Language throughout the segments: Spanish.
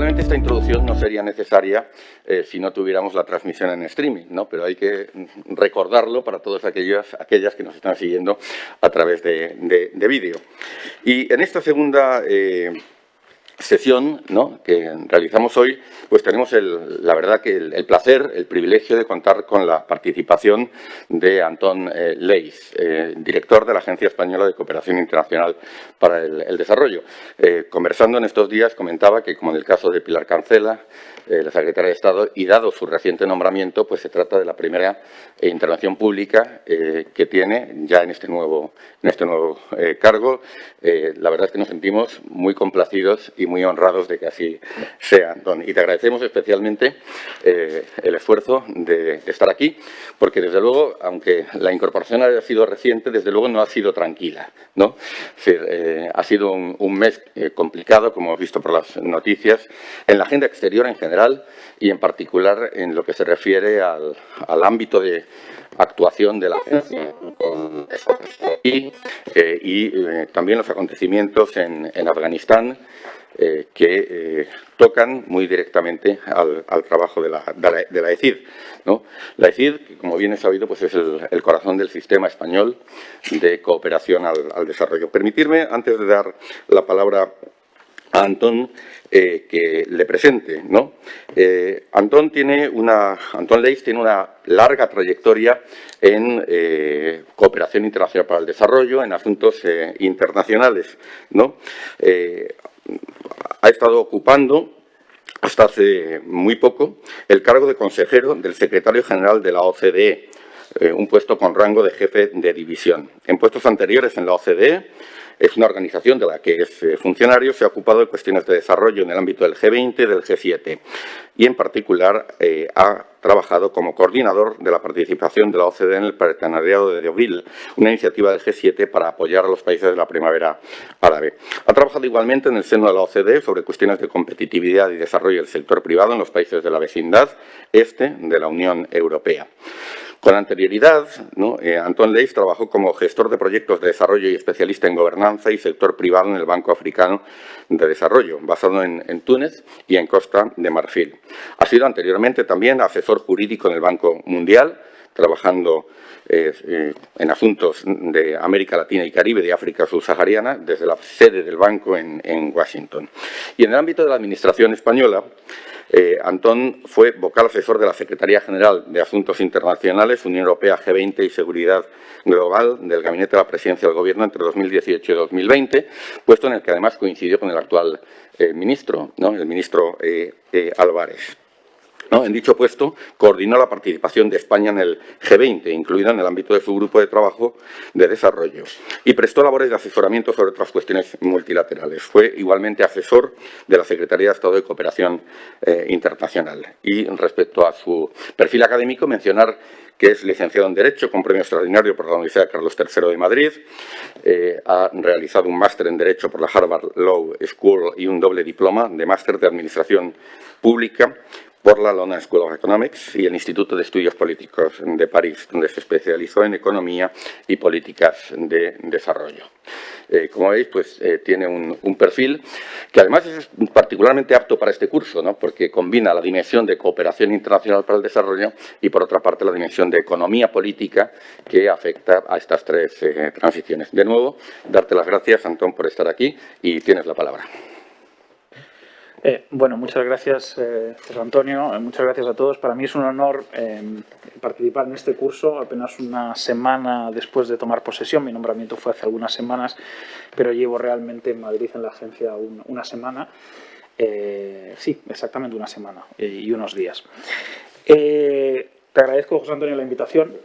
Probablemente esta introducción no sería necesaria si no tuviéramos la transmisión en streaming, ¿no? Pero hay que recordarlo para todas aquellas que nos están siguiendo a través de vídeo. Y en esta segunda sesión, ¿no?, que realizamos hoy, pues tenemos la verdad que el placer, el privilegio de contar con la participación de Antón Leis, director de la Agencia Española de Cooperación Internacional para el Desarrollo. Conversando en estos días comentaba que, como en el caso de Pilar Cancela, la secretaria de Estado, y dado su reciente nombramiento, pues se trata de la primera intervención pública que tiene ya en este nuevo cargo. La verdad es que nos sentimos muy complacidos y muy honrados de que así sea, Antón. Y te agradecemos especialmente el esfuerzo de estar aquí, porque desde luego, aunque la incorporación haya sido reciente, desde luego no ha sido tranquila, ¿no? Es decir, ha sido un mes complicado, como hemos visto por las noticias, en la agenda exterior en general y en particular en lo que se refiere al ámbito de actuación de la agencia y también los acontecimientos en Afganistán que tocan muy directamente al trabajo de la ECID, ¿no? La ECID, que como bien es sabido, pues es el corazón del sistema español de cooperación al desarrollo. Permitirme, antes de dar la palabra a Antón, que le presente, ¿no? Antón Leis tiene una larga trayectoria en cooperación internacional para el desarrollo, en asuntos internacionales, ¿no? Ha estado ocupando hasta hace muy poco el cargo de consejero del secretario general de la OCDE, un puesto con rango de jefe de división. En puestos anteriores en la OCDE, es una organización de la que es funcionario, se ha ocupado de cuestiones de desarrollo en el ámbito del G20, del G7 y, en particular, ha trabajado como coordinador de la participación de la OCDE en el Partenariado de Deauville, una iniciativa del G7 para apoyar a los países de la primavera árabe. Ha trabajado igualmente en el seno de la OCDE sobre cuestiones de competitividad y desarrollo del sector privado en los países de la vecindad este de la Unión Europea. Con anterioridad, ¿no?, Antón Leis trabajó como gestor de proyectos de desarrollo y especialista en gobernanza y sector privado en el Banco Africano de Desarrollo, basado en Túnez y en Costa de Marfil. Ha sido anteriormente también asesor jurídico en el Banco Mundial, trabajando en asuntos de América Latina y Caribe, de África subsahariana, desde la sede del banco en Washington. Y en el ámbito de la Administración española, Antón fue vocal asesor de la Secretaría General de Asuntos Internacionales, Unión Europea, G20 y Seguridad Global del Gabinete de la Presidencia del Gobierno entre 2018 y 2020, puesto en el que además coincidió con el actual ministro, ¿no?, el ministro Álvarez, ¿no? En dicho puesto, coordinó la participación de España en el G20, incluida en el ámbito de su grupo de trabajo de desarrollo, y prestó labores de asesoramiento sobre otras cuestiones multilaterales. Fue igualmente asesor de la Secretaría de Estado de Cooperación Internacional. Y respecto a su perfil académico, mencionar que es licenciado en Derecho con premio extraordinario por la Universidad Carlos III de Madrid, ha realizado un máster en Derecho por la Harvard Law School y un doble diploma de máster de Administración Pública por la London School of Economics y el Instituto de Estudios Políticos de París, donde se especializó en Economía y Políticas de Desarrollo. Como veis, pues tiene un perfil que además es particularmente apto para este curso, ¿no?, porque combina la dimensión de cooperación internacional para el desarrollo y, por otra parte, la dimensión de economía política que afecta a estas tres transiciones. De nuevo, darte las gracias, Antón, por estar aquí y tienes la palabra. Bueno, muchas gracias, José Antonio. Muchas gracias a todos. Para mí es un honor participar en este curso. Apenas una semana después de tomar posesión, mi nombramiento fue hace algunas semanas, pero llevo realmente en Madrid, en la agencia, una semana. Sí, exactamente una semana y unos días. Te agradezco, José Antonio, la invitación.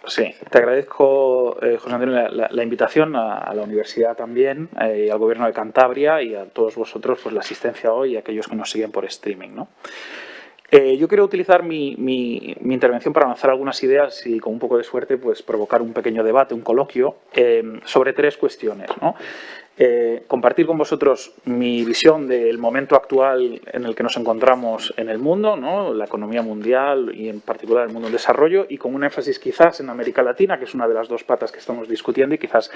Sí, te agradezco, José Antonio, la invitación a la universidad también, y al Gobierno de Cantabria y a todos vosotros, pues, la asistencia hoy y a aquellos que nos siguen por streaming, ¿no? Yo quiero utilizar mi intervención para lanzar algunas ideas y, con un poco de suerte, pues provocar un pequeño debate, un coloquio, sobre tres cuestiones, ¿no? Compartir con vosotros mi visión del momento actual en el que nos encontramos en el mundo, ¿no?, la economía mundial y en particular el mundo del desarrollo, y con un énfasis quizás en América Latina, que es una de las dos patas que estamos discutiendo y quizás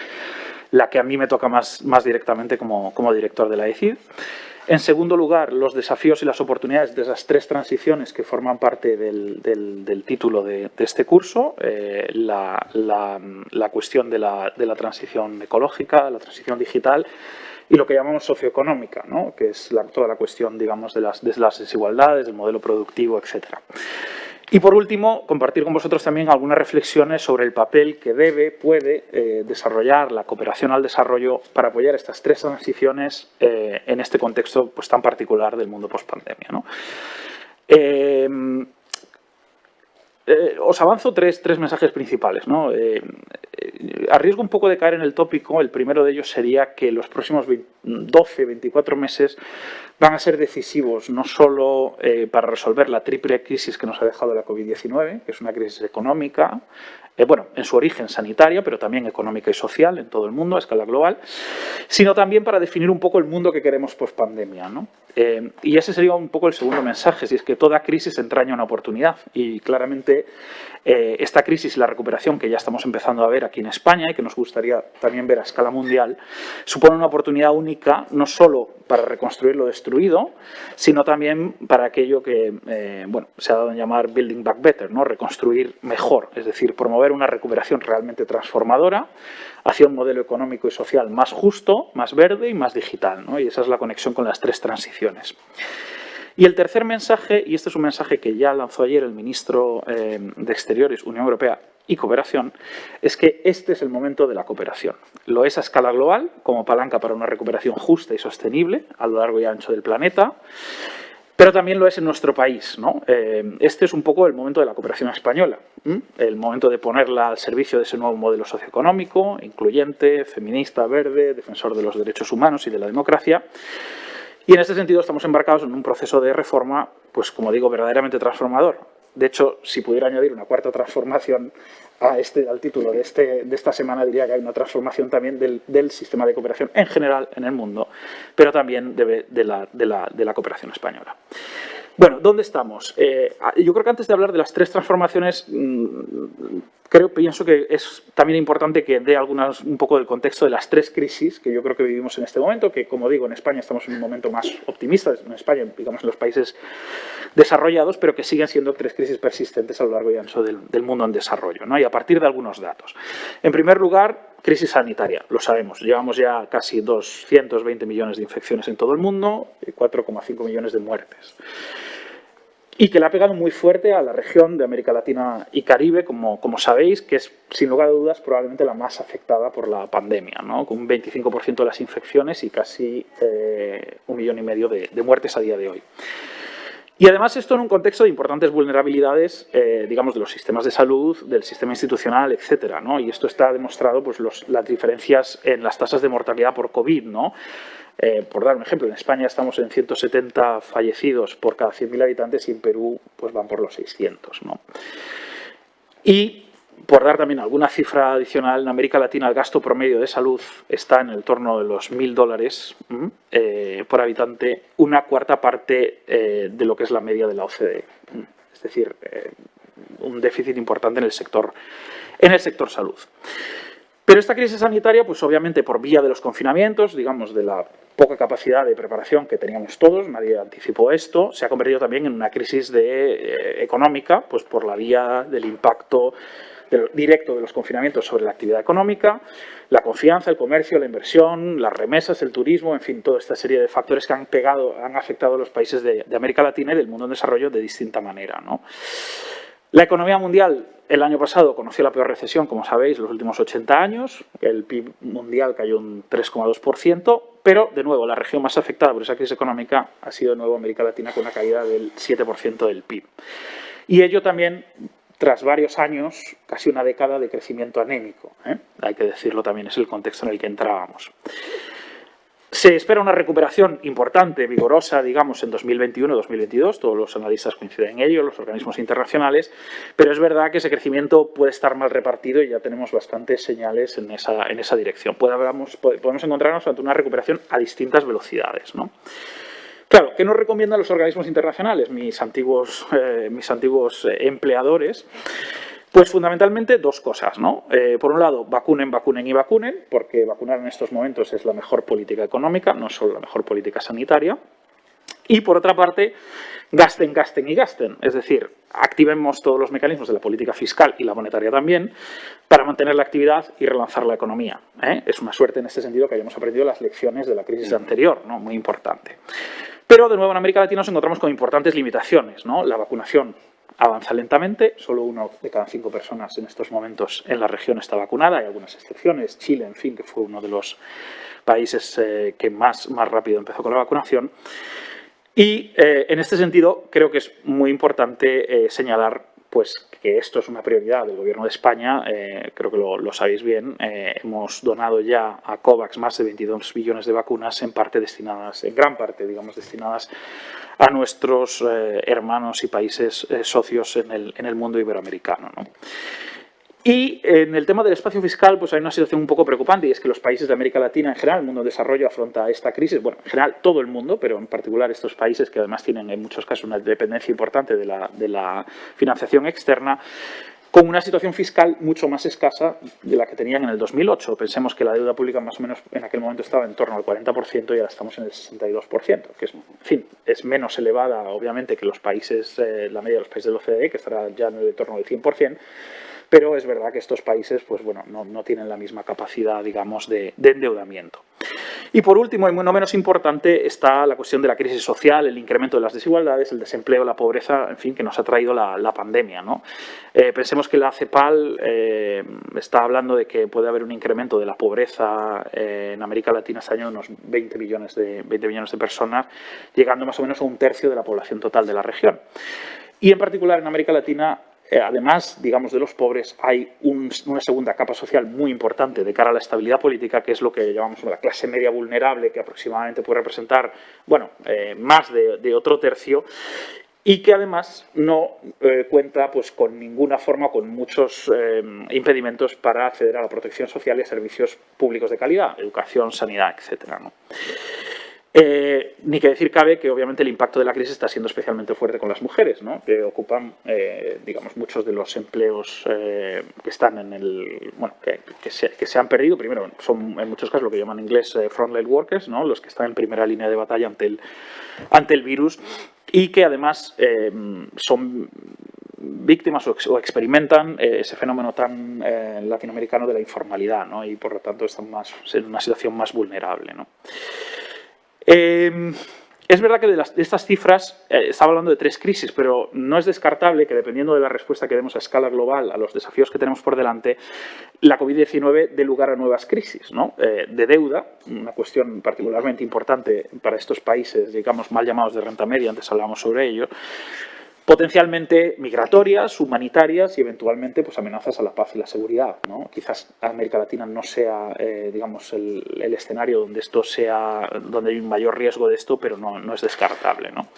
la que a mí me toca más directamente como director de la ECID. En segundo lugar, los desafíos y las oportunidades de esas tres transiciones que forman parte del título de este curso, la cuestión de la transición ecológica, la transición digital y lo que llamamos socioeconómica, ¿no? Que es toda la cuestión, digamos, de las desigualdades, del modelo productivo, etcétera. Y por último, compartir con vosotros también algunas reflexiones sobre el papel que puede desarrollar la cooperación al desarrollo para apoyar estas tres transiciones en este contexto pues, tan particular del mundo post-pandemia, ¿no? Os avanzo tres mensajes principales, ¿no? A riesgo un poco de caer en el tópico, el primero de ellos sería que los próximos 12-24 meses van a ser decisivos no solo para resolver la triple crisis que nos ha dejado la COVID-19, que es una crisis económica, bueno, en su origen sanitaria, pero también económica y social en todo el mundo a escala global, sino también para definir un poco el mundo que queremos post-pandemia, ¿no? Y ese sería un poco el segundo mensaje, si es que toda crisis entraña una oportunidad y claramente esta crisis y la recuperación que ya estamos empezando a ver aquí en España y que nos gustaría también ver a escala mundial, supone una oportunidad única no solo para reconstruir lo destruido, sino también para aquello que bueno, se ha dado en llamar Building Back Better, ¿no? Reconstruir mejor, es decir, promover una recuperación realmente transformadora hacia un modelo económico y social más justo, más verde y más digital, ¿no? Y esa es la conexión con las tres transiciones. Y el tercer mensaje, y este es un mensaje que ya lanzó ayer el ministro de Exteriores, Unión Europea y Cooperación, es que este es el momento de la cooperación. Lo es a escala global, como palanca para una recuperación justa y sostenible a lo largo y ancho del planeta, pero también lo es en nuestro país, ¿no? Este es un poco el momento de la cooperación española, el momento de ponerla al servicio de ese nuevo modelo socioeconómico, incluyente, feminista, verde, defensor de los derechos humanos y de la democracia. Y en este sentido estamos embarcados en un proceso de reforma, pues como digo, verdaderamente transformador. De hecho, si pudiera añadir una cuarta transformación al título de esta semana, diría que hay una transformación también del sistema de cooperación en general en el mundo, pero también de la cooperación española. Bueno, ¿dónde estamos? Yo creo que antes de hablar de las tres transformaciones, pienso que es también importante que dé un poco del contexto de las tres crisis que yo creo que vivimos en este momento, que como digo, en España estamos en un momento más optimista, en España, digamos, en los países desarrollados, pero que siguen siendo tres crisis persistentes a lo largo y ancho del mundo en desarrollo, ¿no? Y a partir de algunos datos. En primer lugar, crisis sanitaria, lo sabemos, llevamos ya casi 220 millones de infecciones en todo el mundo y 4,5 millones de muertes. Y que le ha pegado muy fuerte a la región de América Latina y Caribe, como sabéis, que es, sin lugar a dudas, probablemente la más afectada por la pandemia, ¿no? Con un 25% de las infecciones y casi 1,5 millones de muertes a día de hoy. Y además esto en un contexto de importantes vulnerabilidades, digamos, de los sistemas de salud, del sistema institucional, etcétera, ¿no? Y esto está demostrado, pues, las diferencias en las tasas de mortalidad por COVID, ¿no? Por dar un ejemplo, en España estamos en 170 fallecidos por cada 100.000 habitantes y en Perú pues van por los 600, ¿no? Y por dar también alguna cifra adicional, en América Latina el gasto promedio de salud está en el torno de los $1.000 por habitante, una cuarta parte de lo que es la media de la OCDE. Es decir, un déficit importante en el sector salud. Pero esta crisis sanitaria, pues obviamente por vía de los confinamientos, digamos, de la poca capacidad de preparación que teníamos todos, nadie anticipó esto, se ha convertido también en una crisis económica, pues por la vía del impacto directo de los confinamientos sobre la actividad económica, la confianza, el comercio, la inversión, las remesas, el turismo, en fin, toda esta serie de factores que han afectado a los países de América Latina y del mundo en desarrollo de distinta manera, ¿no? La economía mundial el año pasado conoció la peor recesión, como sabéis, los últimos 80 años. El PIB mundial cayó un 3,2%, pero, de nuevo, la región más afectada por esa crisis económica ha sido, de nuevo, América Latina, con una caída del 7% del PIB. Y ello también tras varios años, casi una década de crecimiento anémico, hay que decirlo también, es el contexto en el que entrábamos. Se espera una recuperación importante, vigorosa, digamos, en 2021-2022, todos los analistas coinciden en ello, los organismos internacionales, pero es verdad que ese crecimiento puede estar mal repartido y ya tenemos bastantes señales en esa dirección. Podemos encontrarnos ante una recuperación a distintas velocidades, ¿no? Claro, ¿qué nos recomiendan los organismos internacionales, mis antiguos empleadores? Pues fundamentalmente dos cosas, ¿no? Por un lado, vacunen, porque vacunar en estos momentos es la mejor política económica, no solo la mejor política sanitaria. Y por otra parte, gasten, gasten y gasten. Es decir, activemos todos los mecanismos de la política fiscal y la monetaria también para mantener la actividad y relanzar la economía. Es una suerte en este sentido que hayamos aprendido las lecciones de la crisis anterior, ¿no? Muy importante. Pero de nuevo en América Latina nos encontramos con importantes limitaciones, ¿no? La vacunación avanza lentamente, solo 1 de cada 5 personas en estos momentos en la región está vacunada, hay algunas excepciones, Chile, en fin, que fue uno de los países que más rápido empezó con la vacunación. Y en este sentido creo que es muy importante señalar pues, que esto es una prioridad del Gobierno de España, creo que lo sabéis bien, hemos donado ya a COVAX más de 22 billones de vacunas, en gran parte, digamos, destinadas a nuestros hermanos y países socios en el mundo iberoamericano, ¿no? Y en el tema del espacio fiscal, pues hay una situación un poco preocupante, y es que los países de América Latina en general, el mundo del desarrollo afronta esta crisis, bueno, en general todo el mundo, pero en particular estos países que además tienen en muchos casos una dependencia importante de la financiación externa, con una situación fiscal mucho más escasa de la que tenían en el 2008. Pensemos que la deuda pública más o menos en aquel momento estaba en torno al 40% y ahora estamos en el 62%, que es, en fin, es menos elevada obviamente que los países, la media de los países del OCDE, que estará ya en el entorno del 100%, pero es verdad que estos países pues, bueno, no tienen la misma capacidad, digamos, de endeudamiento. Y por último, y no menos importante, está la cuestión de la crisis social, el incremento de las desigualdades, el desempleo, la pobreza, en fin, que nos ha traído la pandemia, ¿no? Pensemos que la CEPAL está hablando de que puede haber un incremento de la pobreza en América Latina este año de unos 20 millones de personas, llegando más o menos a 1/3 de la población total de la región. Y en particular en América Latina, además, digamos, de los pobres, hay una segunda capa social muy importante de cara a la estabilidad política, que es lo que llamamos la clase media vulnerable, que aproximadamente puede representar, bueno, más de otro tercio, y que además no cuenta pues, con ninguna forma, con muchos impedimentos para acceder a la protección social y a servicios públicos de calidad, educación, sanidad, etcétera, ¿no? Ni que decir cabe que obviamente el impacto de la crisis está siendo especialmente fuerte con las mujeres, ¿no? Que ocupan, digamos, muchos de los empleos que están en el, bueno, que se han perdido. Primero, son en muchos casos lo que llaman en inglés frontline workers, ¿no? Los que están en primera línea de batalla ante el virus, y que además son víctimas o experimentan ese fenómeno tan latinoamericano de la informalidad, ¿no? Y por lo tanto están en una situación más vulnerable, ¿no? Es verdad que de estas cifras estaba hablando de 3 crisis, pero no es descartable que dependiendo de la respuesta que demos a escala global a los desafíos que tenemos por delante, la COVID-19 dé lugar a nuevas crisis, ¿no? De deuda, una cuestión particularmente importante para estos países, digamos, mal llamados de renta media, antes hablábamos sobre ello, potencialmente migratorias, humanitarias y eventualmente pues, amenazas a la paz y la seguridad, ¿no? Quizás América Latina no sea, digamos, el escenario donde hay un mayor riesgo de esto, pero no es descartable, ¿no?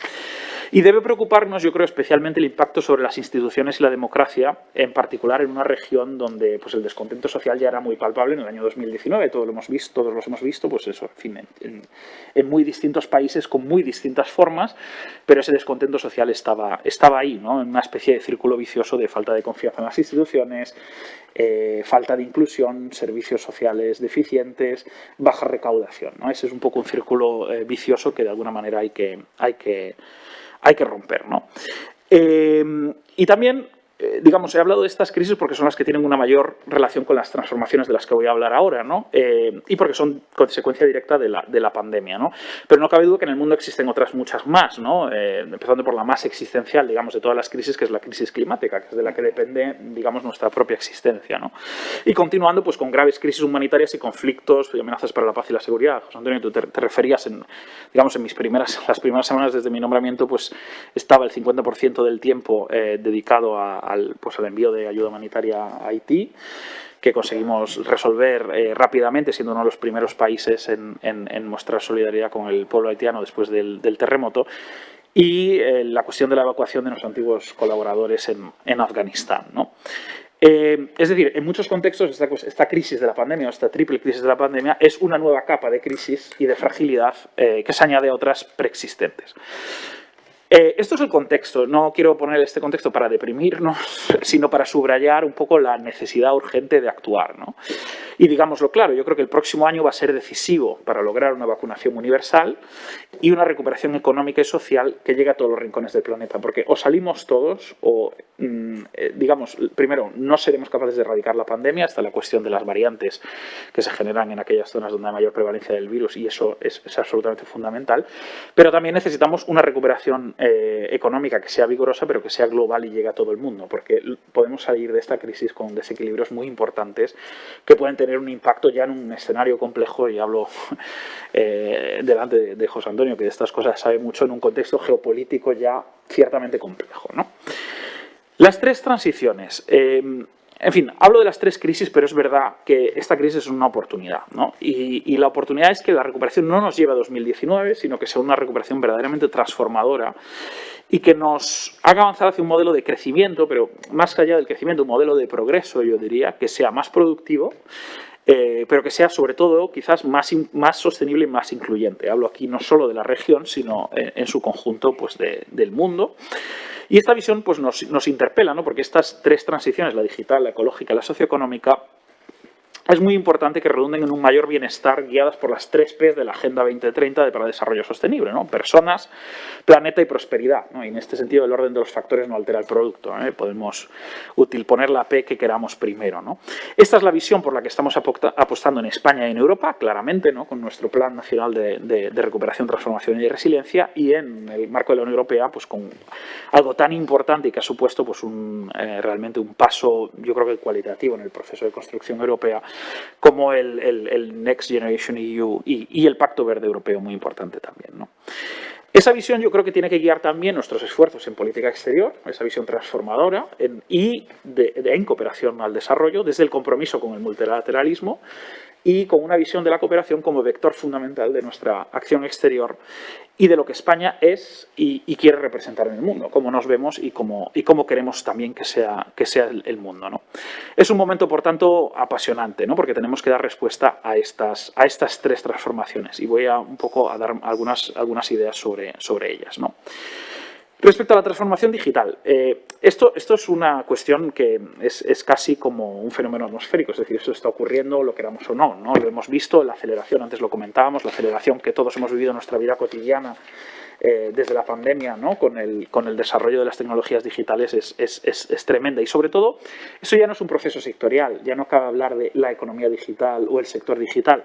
Y debe preocuparnos, yo creo, especialmente el impacto sobre las instituciones y la democracia, en particular en una región donde pues, el descontento social ya era muy palpable en el año 2019, todos los hemos visto, pues eso, en fin, en muy distintos países con muy distintas formas, pero ese descontento social estaba ahí, ¿no? En una especie de círculo vicioso de falta de confianza en las instituciones, falta de inclusión, servicios sociales deficientes, baja recaudación, ¿no? Ese es un poco un círculo vicioso que de alguna manera hay que romper, ¿no? Y también, digamos, he hablado de estas crisis porque son las que tienen una mayor relación con las transformaciones de las que voy a hablar ahora, ¿no? Y porque son consecuencia directa de la pandemia, ¿no? Pero no cabe duda que en el mundo existen otras muchas más, ¿no? Empezando por la más existencial, digamos, de todas las crisis, que es la crisis climática, que es de la que depende, digamos, nuestra propia existencia, ¿no? Y continuando, pues, con graves crisis humanitarias y conflictos y amenazas para la paz y la seguridad. José Antonio, tú te referías, digamos, en las primeras semanas desde mi nombramiento, pues, estaba el 50% del tiempo dedicado al envío de ayuda humanitaria a Haití, que conseguimos resolver rápidamente, siendo uno de los primeros países en mostrar solidaridad con el pueblo haitiano después del terremoto, y la cuestión de la evacuación de nuestros antiguos colaboradores en Afganistán, ¿no? Es decir, en muchos contextos esta crisis de la pandemia, o esta triple crisis de la pandemia, es una nueva capa de crisis y de fragilidad que se añade a otras preexistentes. Esto es el contexto. No quiero poner este contexto para deprimirnos, sino para subrayar un poco la necesidad urgente de actuar, ¿no? Y digámoslo claro, yo creo que el próximo año va a ser decisivo para lograr una vacunación universal y una recuperación económica y social que llegue a todos los rincones del planeta. Porque o salimos todos o, digamos, primero, no seremos capaces de erradicar la pandemia, hasta la cuestión de las variantes que se generan en aquellas zonas donde hay mayor prevalencia del virus, y eso es absolutamente fundamental. Pero también necesitamos una recuperación económica que sea vigorosa, pero que sea global y llegue a todo el mundo, porque podemos salir de esta crisis con desequilibrios muy importantes que pueden tener un impacto ya en un escenario complejo, y hablo delante de José Antonio, que de estas cosas sabe mucho, en un contexto geopolítico ya ciertamente complejo, ¿no? Las tres transiciones. En fin, hablo de las tres crisis, pero es verdad que esta crisis es una oportunidad, ¿no? Y la oportunidad es que la recuperación no nos lleve a 2019, sino que sea una recuperación verdaderamente transformadora y que nos haga avanzar hacia un modelo de crecimiento, pero más allá del crecimiento, un modelo de progreso, yo diría, que sea más productivo, pero que sea sobre todo quizás más sostenible y más incluyente. Hablo aquí no solo de la región, sino en su conjunto pues, del mundo. Y esta visión pues, nos interpela, ¿no? Porque estas tres transiciones, la digital, la ecológica y la socioeconómica, es muy importante que redunden en un mayor bienestar guiadas por las 3 P's de la Agenda 2030 para el Desarrollo Sostenible, ¿no? Personas, planeta y prosperidad, ¿no? Y en este sentido el orden de los factores no altera el producto, ¿eh? Podemos poner la P que queramos primero, ¿no? Esta es la visión por la que estamos apostando en España y en Europa, claramente, ¿no? Con nuestro Plan Nacional de Recuperación, Transformación y Resiliencia, y en el marco de la Unión Europea, pues con algo tan importante y que ha supuesto pues, realmente un paso, yo creo que cualitativo en el proceso de construcción europea, como el Next Generation EU y el Pacto Verde Europeo, muy importante también, ¿no? Esa visión yo creo que tiene que guiar también nuestros esfuerzos en política exterior, esa visión transformadora y en cooperación al desarrollo, desde el compromiso con el multilateralismo y con una visión de la cooperación como vector fundamental de nuestra acción exterior y de lo que España es y quiere representar en el mundo, cómo nos vemos y cómo queremos también que sea el mundo, ¿no? Es un momento, por tanto, apasionante, ¿no? Porque tenemos que dar respuesta a estas tres transformaciones, y voy a un poco a dar algunas ideas sobre ellas, ¿no? Respecto a la transformación digital, esto es una cuestión que es casi como un fenómeno atmosférico, es decir, esto está ocurriendo, lo queramos o no, ¿no? Lo hemos visto, la aceleración, antes lo comentábamos, la aceleración que todos hemos vivido en nuestra vida cotidiana desde la pandemia, ¿no? Con el desarrollo de las tecnologías digitales es tremenda, y sobre todo, eso ya no es un proceso sectorial, ya no cabe hablar de la economía digital o el sector digital.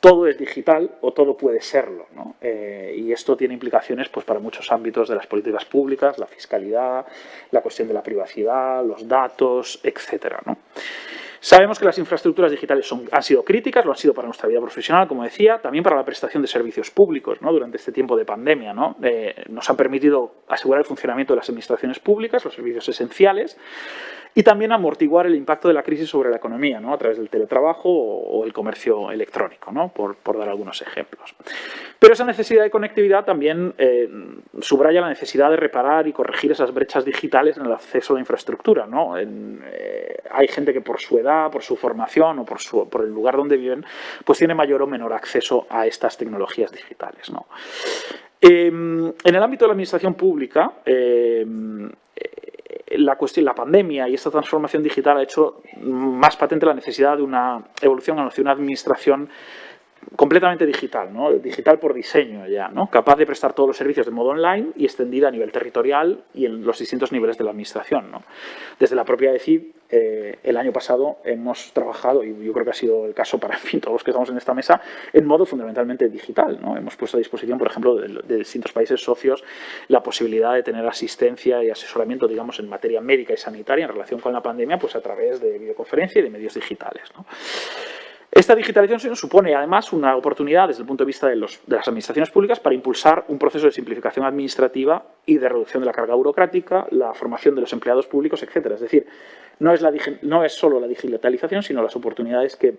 Todo es digital o todo puede serlo, ¿no? Y esto tiene implicaciones pues, para muchos ámbitos de las políticas públicas, la fiscalidad, la cuestión de la privacidad, los datos, etcétera, ¿no? Sabemos que las infraestructuras digitales han sido críticas, lo han sido para nuestra vida profesional, como decía, también para la prestación de servicios públicos, ¿no? Durante este tiempo de pandemia, ¿no? Nos han permitido asegurar el funcionamiento de las administraciones públicas, los servicios esenciales, y también amortiguar el impacto de la crisis sobre la economía, ¿no? A través del teletrabajo o el comercio electrónico, ¿no? Por dar algunos ejemplos. Pero esa necesidad de conectividad también subraya la necesidad de reparar y corregir esas brechas digitales en el acceso a la infraestructura, ¿no? Hay gente que por su edad, por su formación o por el lugar donde viven, pues tiene mayor o menor acceso a estas tecnologías digitales, ¿no? En el ámbito de la administración pública, la pandemia y esta transformación digital ha hecho más patente la necesidad de una evolución hacia una administración completamente digital, ¿no? Digital por diseño ya, ¿no? Capaz de prestar todos los servicios de modo online y extendida a nivel territorial y en los distintos niveles de la administración, ¿no? Desde la propia ECID, el año pasado hemos trabajado, y yo creo que ha sido el caso para, en fin, todos los que estamos en esta mesa, en modo fundamentalmente digital, ¿no? Hemos puesto a disposición, por ejemplo, de distintos países socios la posibilidad de tener asistencia y asesoramiento, digamos, en materia médica y sanitaria en relación con la pandemia, pues a través de videoconferencia y de medios digitales, ¿no? Esta digitalización supone, además, una oportunidad desde el punto de vista de las administraciones públicas para impulsar un proceso de simplificación administrativa y de reducción de la carga burocrática, la formación de los empleados públicos, etcétera. Es decir, no es solo la digitalización, sino las oportunidades que,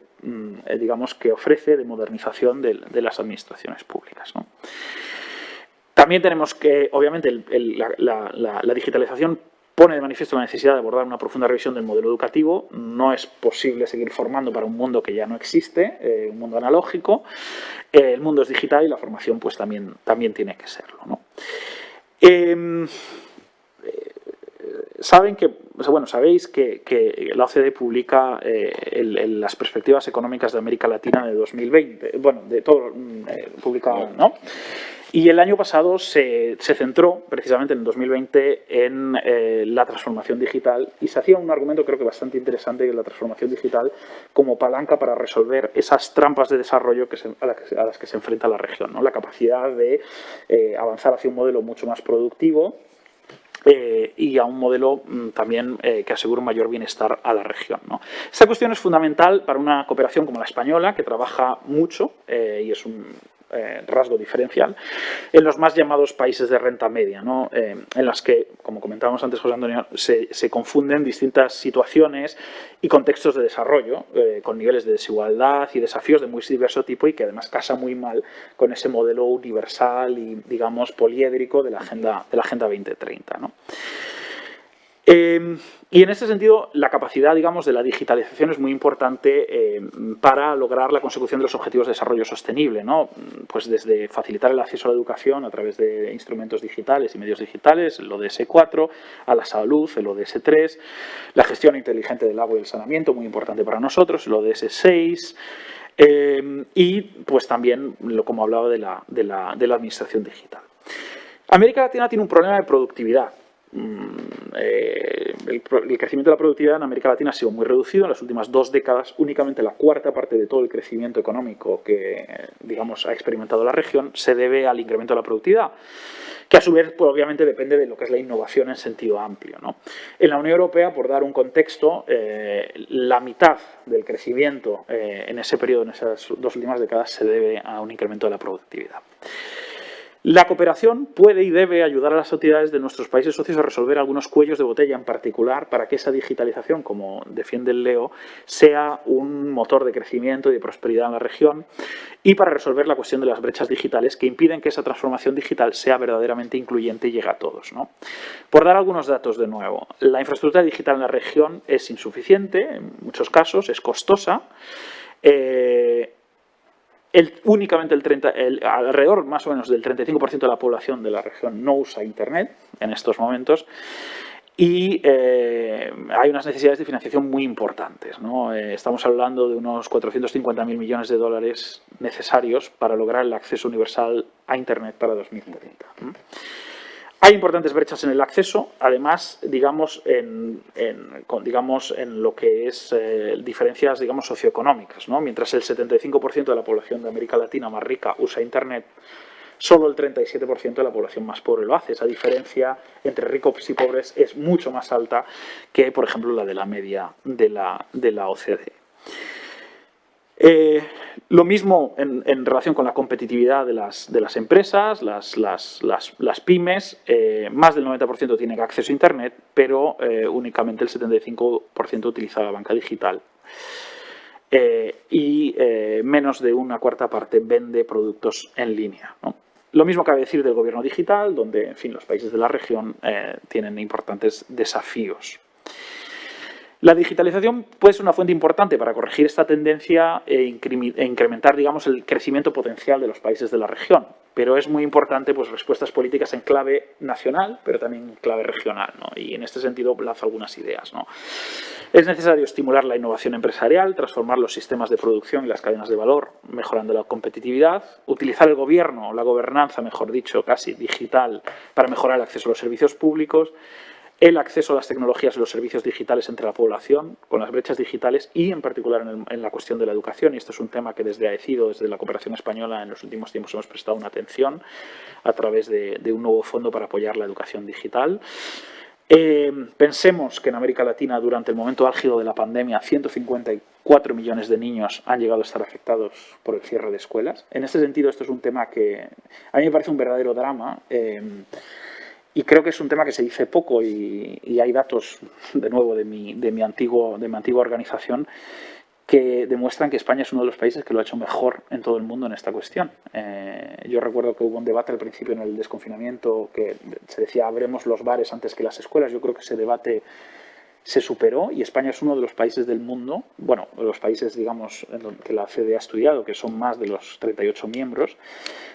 digamos, que ofrece de modernización de las administraciones públicas, ¿no? También tenemos que, obviamente, la digitalización pone de manifiesto la necesidad de abordar una profunda revisión del modelo educativo. No es posible seguir formando para un mundo que ya no existe, un mundo analógico. El mundo es digital y la formación pues, también tiene que serlo, ¿no? Sabéis que la OCDE publica las perspectivas económicas de América Latina de 2020, bueno, de todo, publica, ¿no? Y el año pasado se centró, precisamente en 2020, en la transformación digital y se hacía un argumento, creo que bastante interesante, de la transformación digital como palanca para resolver esas trampas de desarrollo a las que se enfrenta la región, ¿no? La capacidad de avanzar hacia un modelo mucho más productivo y a un modelo también que asegure un mayor bienestar a la región, ¿no? Esta cuestión es fundamental para una cooperación como la española, que trabaja mucho y es un rasgo diferencial en los más llamados países de renta media, ¿no? En las que, como comentábamos antes, José Antonio, se confunden distintas situaciones y contextos de desarrollo con niveles de desigualdad y desafíos de muy diverso tipo y que además casa muy mal con ese modelo universal y, digamos, poliédrico de la Agenda 2030, ¿no? Y en ese sentido, la capacidad, digamos, de la digitalización es muy importante para lograr la consecución de los objetivos de desarrollo sostenible, ¿no? Pues desde facilitar el acceso a la educación a través de instrumentos digitales y medios digitales, el ODS 4, a la salud, el ODS 3, la gestión inteligente del agua y el saneamiento, muy importante para nosotros, el ODS 6, y pues también, como hablaba, de la administración digital. América Latina tiene un problema de productividad. El crecimiento de la productividad en América Latina ha sido muy reducido. En las últimas 2 décadas, únicamente la cuarta parte de todo el crecimiento económico que, digamos, ha experimentado la región se debe al incremento de la productividad, que a su vez, pues, obviamente depende de lo que es la innovación en sentido amplio, ¿no? En la Unión Europea, por dar un contexto, la mitad del crecimiento en ese periodo, en esas 2 últimas décadas, se debe a un incremento de la productividad. La cooperación puede y debe ayudar a las autoridades de nuestros países socios a resolver algunos cuellos de botella en particular para que esa digitalización, como defiende el Leo, sea un motor de crecimiento y de prosperidad en la región y para resolver la cuestión de las brechas digitales que impiden que esa transformación digital sea verdaderamente incluyente y llegue a todos, ¿no? Por dar algunos datos de nuevo, la infraestructura digital en la región es insuficiente, en muchos casos es costosa, únicamente alrededor más o menos del 35% de la población de la región no usa Internet en estos momentos y hay unas necesidades de financiación muy importantes, ¿no? Estamos hablando de unos 450.000 millones de dólares necesarios para lograr el acceso universal a Internet para 2030. Hay importantes brechas en el acceso, además, digamos, en lo que es diferencias, digamos, socioeconómicas, ¿no? Mientras el 75% de la población de América Latina más rica usa Internet, solo el 37% de la población más pobre lo hace. Esa diferencia entre ricos y pobres es mucho más alta que, por ejemplo, la de la media de la OCDE. Lo mismo en relación con la competitividad de las empresas, las pymes, más del 90% tienen acceso a Internet, pero únicamente el 75% utiliza la banca digital. Y menos de una cuarta parte vende productos en línea, ¿no? Lo mismo cabe decir del gobierno digital, donde, en fin, los países de la región tienen importantes desafíos. La digitalización puede ser una fuente importante para corregir esta tendencia e incrementar, digamos, el crecimiento potencial de los países de la región, pero es muy importante, pues, respuestas políticas en clave nacional, pero también en clave regional, ¿no? Y en este sentido lanzo algunas ideas, ¿no? Es necesario estimular la innovación empresarial, transformar los sistemas de producción y las cadenas de valor, mejorando la competitividad, utilizar el gobierno, la gobernanza, mejor dicho, casi digital, para mejorar el acceso a los servicios públicos, el acceso a las tecnologías y los servicios digitales entre la población, con las brechas digitales y en particular en la cuestión de la educación. Y esto es un tema que desde AECIDO, desde la cooperación española, en los últimos tiempos hemos prestado una atención a través de un nuevo fondo para apoyar la educación digital. Pensemos que en América Latina, durante el momento álgido de la pandemia, 154 millones de niños han llegado a estar afectados por el cierre de escuelas. En este sentido, esto es un tema que a mí me parece un verdadero drama. Y creo que es un tema que se dice poco y hay datos, de nuevo, de mi antigua organización que demuestran que España es uno de los países que lo ha hecho mejor en todo el mundo en esta cuestión. Yo recuerdo que hubo un debate al principio en el desconfinamiento que se decía abremos los bares antes que las escuelas. Yo creo que ese debate se superó y España es uno de los países del mundo, bueno, de los países, digamos, que la OCDE ha estudiado, que son más de los 38 miembros,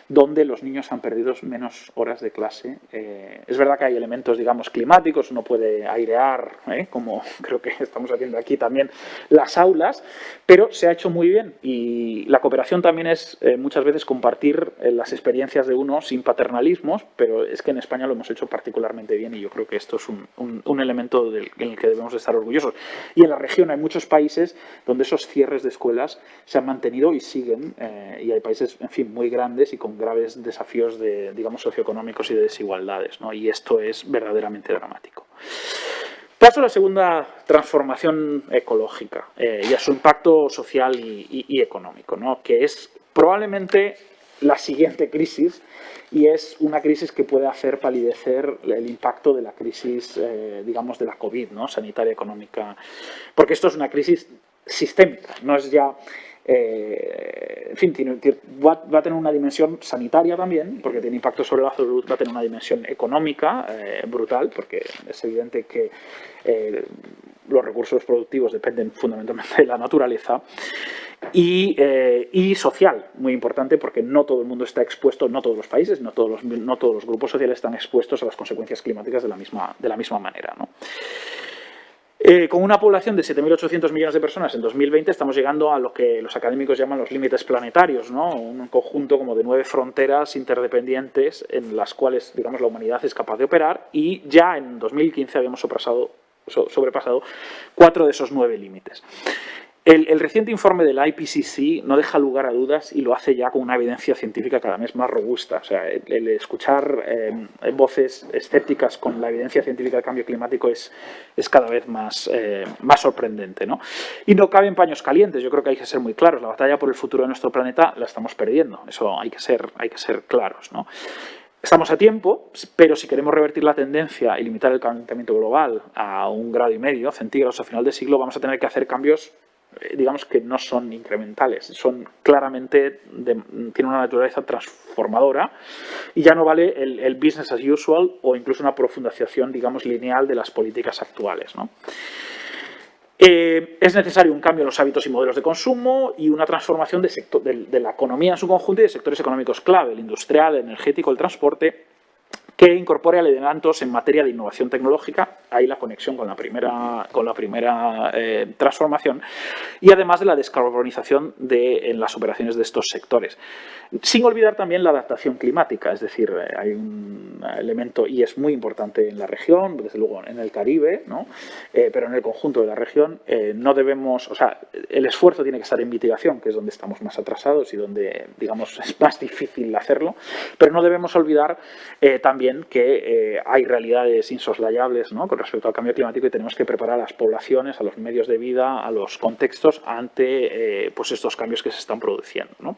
donde los niños han perdido menos horas de clase. Es verdad que hay elementos, digamos, climáticos, uno puede airear, como creo que estamos haciendo aquí también, las aulas, pero se ha hecho muy bien y la cooperación también es muchas veces compartir las experiencias de uno sin paternalismos, pero es que en España lo hemos hecho particularmente bien y yo creo que esto es un elemento en el que debemos de estar orgullosos. Y en la región hay muchos países donde esos cierres de escuelas se han mantenido y siguen, y hay países, en fin, muy grandes y con graves desafíos de, digamos, socioeconómicos y de desigualdades, ¿no? Y esto es verdaderamente dramático. Paso a la segunda transformación ecológica y a su impacto social y económico, ¿no? Que es probablemente la siguiente crisis y es una crisis que puede hacer palidecer el impacto de la crisis, digamos, de la COVID, ¿no? Sanitaria, económica, porque esto es una crisis sistémica, no es ya... en fin, va a tener una dimensión sanitaria también, porque tiene impacto sobre la salud, va a tener una dimensión económica brutal, porque es evidente que los recursos productivos dependen fundamentalmente de la naturaleza, y social, muy importante, porque no todo el mundo está expuesto, no todos los países, no todos los grupos sociales están expuestos a las consecuencias climáticas de la misma manera, ¿no? Con una población de 7.800 millones de personas en 2020 estamos llegando a lo que los académicos llaman los límites planetarios, ¿no? Un conjunto como de 9 fronteras interdependientes en las cuales, digamos, la humanidad es capaz de operar y ya en 2015 habíamos sobrepasado 4 de esos 9 límites. El reciente informe del IPCC no deja lugar a dudas y lo hace ya con una evidencia científica cada vez más robusta. O sea, el escuchar voces escépticas con la evidencia científica del cambio climático es cada vez más sorprendente, ¿no? Y no caben paños calientes, yo creo que hay que ser muy claros. La batalla por el futuro de nuestro planeta la estamos perdiendo, eso hay que ser claros, ¿no? Estamos a tiempo, pero si queremos revertir la tendencia y limitar el calentamiento global a 1,5 grados centígrados a final de siglo, vamos a tener que hacer cambios, digamos, que no son incrementales, son claramente, tienen una naturaleza transformadora y ya no vale el business as usual o incluso una profundización, digamos, lineal de las políticas actuales, ¿no? Es necesario un cambio en los hábitos y modelos de consumo y una transformación de la economía en su conjunto y de sectores económicos clave, el industrial, el energético, el transporte, que incorpore adelantos en materia de innovación tecnológica, ahí la conexión con la primera transformación, y además de la descarbonización en las operaciones de estos sectores. Sin olvidar también la adaptación climática, es decir, hay un elemento, y es muy importante en la región, desde luego en el Caribe, ¿no? Pero en el conjunto de la región no debemos, o sea, el esfuerzo tiene que estar en mitigación, que es donde estamos más atrasados y donde, digamos, es más difícil hacerlo, pero no debemos olvidar también que hay realidades insoslayables, ¿no?, con respecto al cambio climático y tenemos que preparar a las poblaciones, a los medios de vida, a los contextos ante pues estos cambios que se están produciendo, ¿no?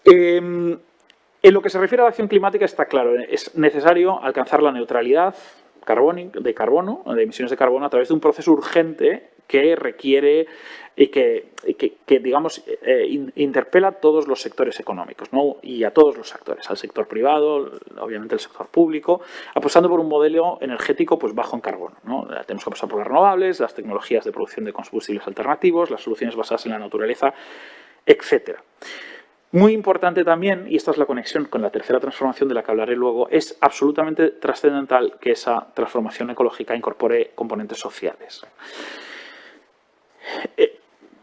En lo que se refiere a la acción climática está claro, es necesario alcanzar la neutralidad de emisiones de carbono a través de un proceso urgente que requiere y que digamos, interpela a todos los sectores económicos, ¿no? Y a todos los actores, al sector privado, obviamente el sector público, apostando por un modelo energético pues bajo en carbono, ¿no? Tenemos que apostar por las renovables, las tecnologías de producción de combustibles alternativos, las soluciones basadas en la naturaleza, etc. Muy importante también, y esta es la conexión con la tercera transformación de la que hablaré luego, es absolutamente trascendental que esa transformación ecológica incorpore componentes sociales.